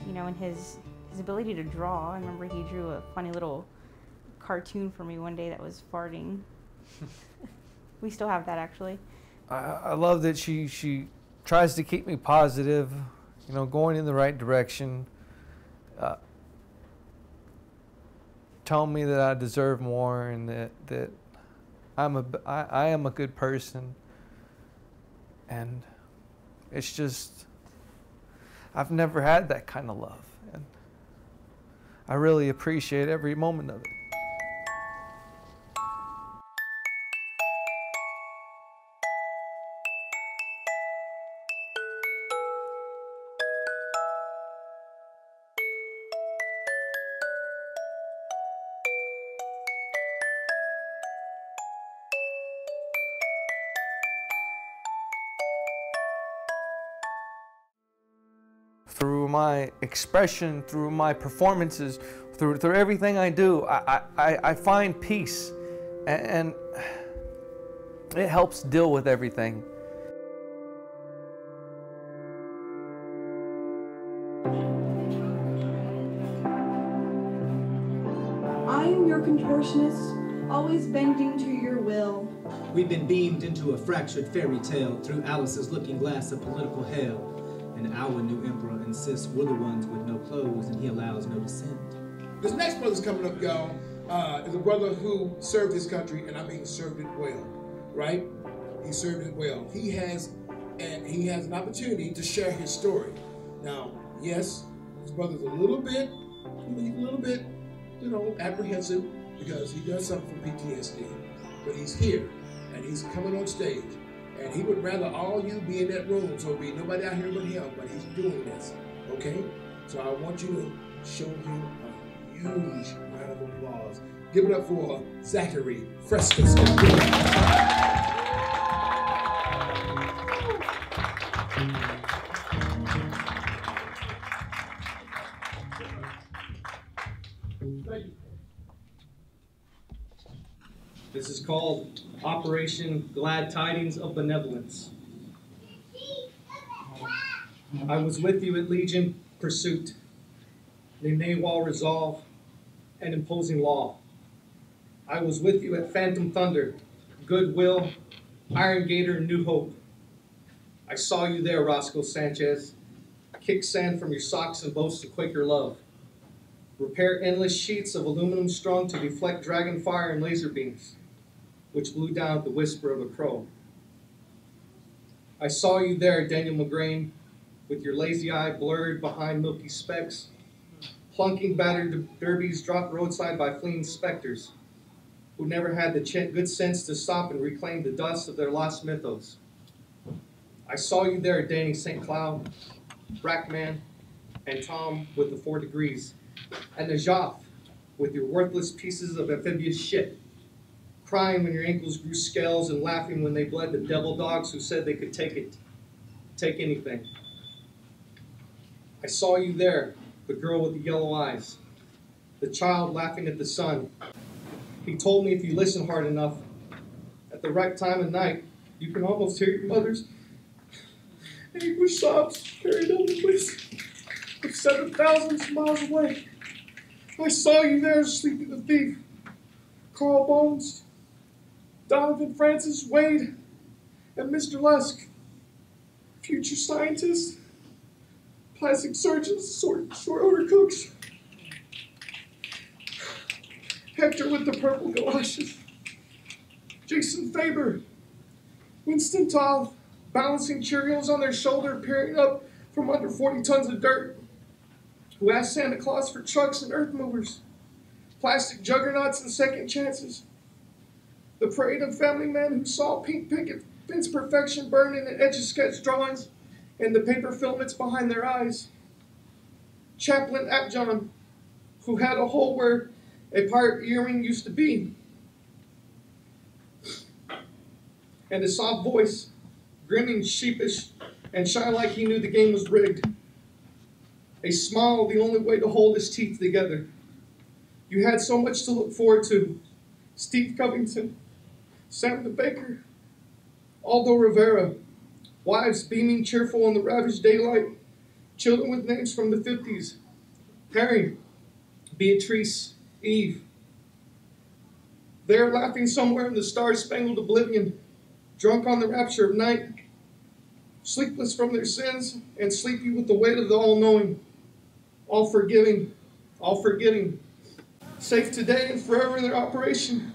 You know, and his ability to draw. I remember he drew a funny little cartoon for me one day that was farting. We still have that, actually. I love that she tries to keep me positive, you know, going in the right direction. Tell me that I deserve more, and that I am a good person. And it's just, I've never had that kind of love, and I really appreciate every moment of it. my expression, through my performances, through everything I do, I find peace, and it helps deal with everything. I am your contortionist, always bending to your will. We've been beamed into a fractured fairy tale through Alice's looking glass of political hell. And our new emperor insists we're the ones with no clothes and he allows no dissent. This next brother's coming up, y'all, is a brother who served his country, and I mean served it well, right? He served it well. He has an opportunity to share his story. Now, yes, his brother's a little bit, you know, apprehensive because he does something for PTSD. But he's here, and he's coming on stage. And he would rather all you be in that room, so be nobody out here but him, but he's doing this, okay? So I want you to show him a huge round of applause. Give it up for Zachary Frescus. This is called Operation Glad Tidings of Benevolence. I was with you at Legion Pursuit, Ninewall Resolve, and Imposing Law. I was with you at Phantom Thunder, Goodwill, Iron Gator, New Hope. I saw you there, Roscoe Sanchez. Kick sand from your socks and boast of Quaker love. Repair endless sheets of aluminum strung to deflect dragon fire and laser beams, which blew down at the whisper of a crow. I saw you there, Daniel McGrain, with your lazy eye blurred behind milky specks, plunking battered derbies dropped roadside by fleeing specters, who never had the good sense to stop and reclaim the dust of their lost mythos. I saw you there, Danny St. Cloud, Brackman, and Tom with the 4 degrees, and Najaf with your worthless pieces of amphibious shit, crying when your ankles grew scales and laughing when they bled the devil dogs who said they could take anything. I saw you there, the girl with the yellow eyes, the child laughing at the sun. He told me if you listen hard enough, at the right time of night, you can almost hear your mother's anguish sobs carried down the place of 7,000 miles away. I saw you there, Sleepy the Thief, Carl Bones, Donovan Francis Wade, and Mr. Lusk, future scientists, plastic surgeons, short order cooks, Hector with the purple galoshes, Jason Faber, Winston Toth, balancing Cheerios on their shoulder, peering up from under 40 tons of dirt, who asked Santa Claus for trucks and earth movers, plastic juggernauts and second chances, the parade of family men who saw pink picket fence perfection burn in the Etch-a-Sketch drawings and the paper filaments behind their eyes, Chaplain Apjohn, who had a hole where a pirate earring used to be, and a soft voice, grinning sheepish and shy like he knew the game was rigged. A smile the only way to hold his teeth together. You had so much to look forward to. Steve Covington, Sam the Baker, Aldo Rivera, wives beaming cheerful in the ravaged daylight, children with names from the 50s, Harry, Beatrice, Eve. They're laughing somewhere in the star-spangled oblivion, drunk on the rapture of night, sleepless from their sins, and sleepy with the weight of the all-knowing, all forgiving, all forgetting. Safe today and forever in their operation.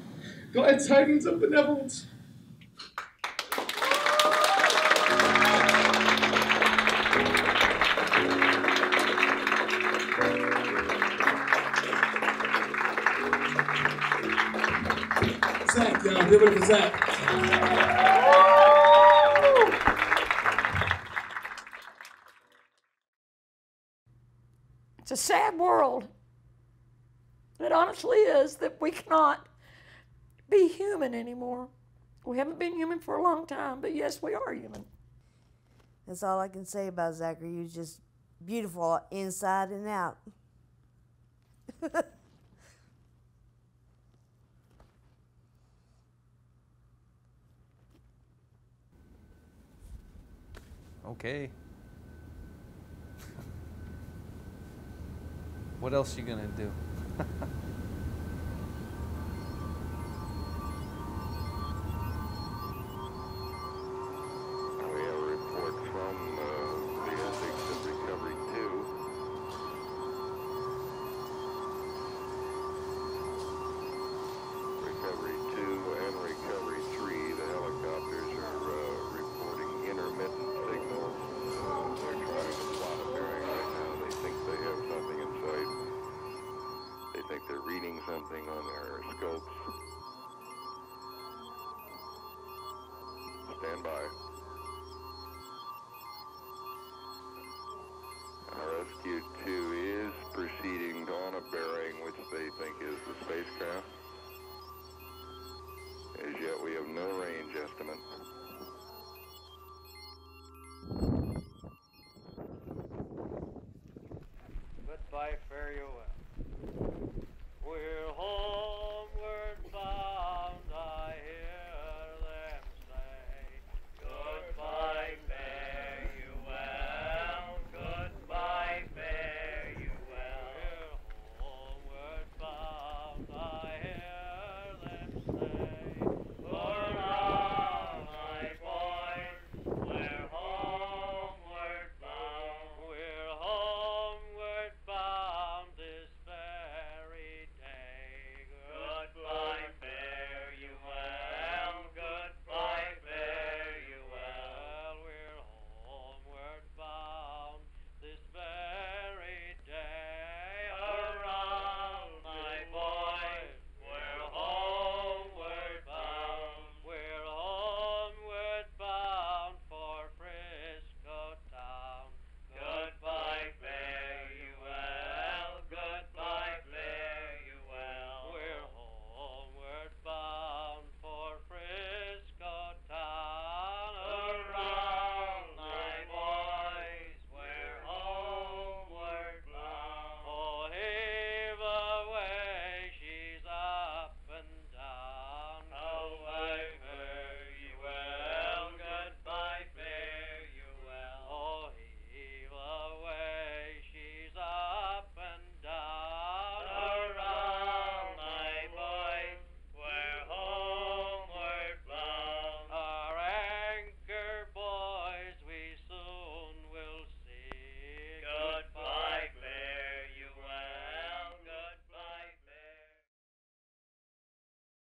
Glad tidings of benevolence. Zach, y'all, give it up for Zach. It's a sad world. It honestly is that we cannot be human anymore. We haven't been human for a long time, but yes, we are human. That's all I can say about Zachary. He was just beautiful inside and out. Okay. What else you gonna do?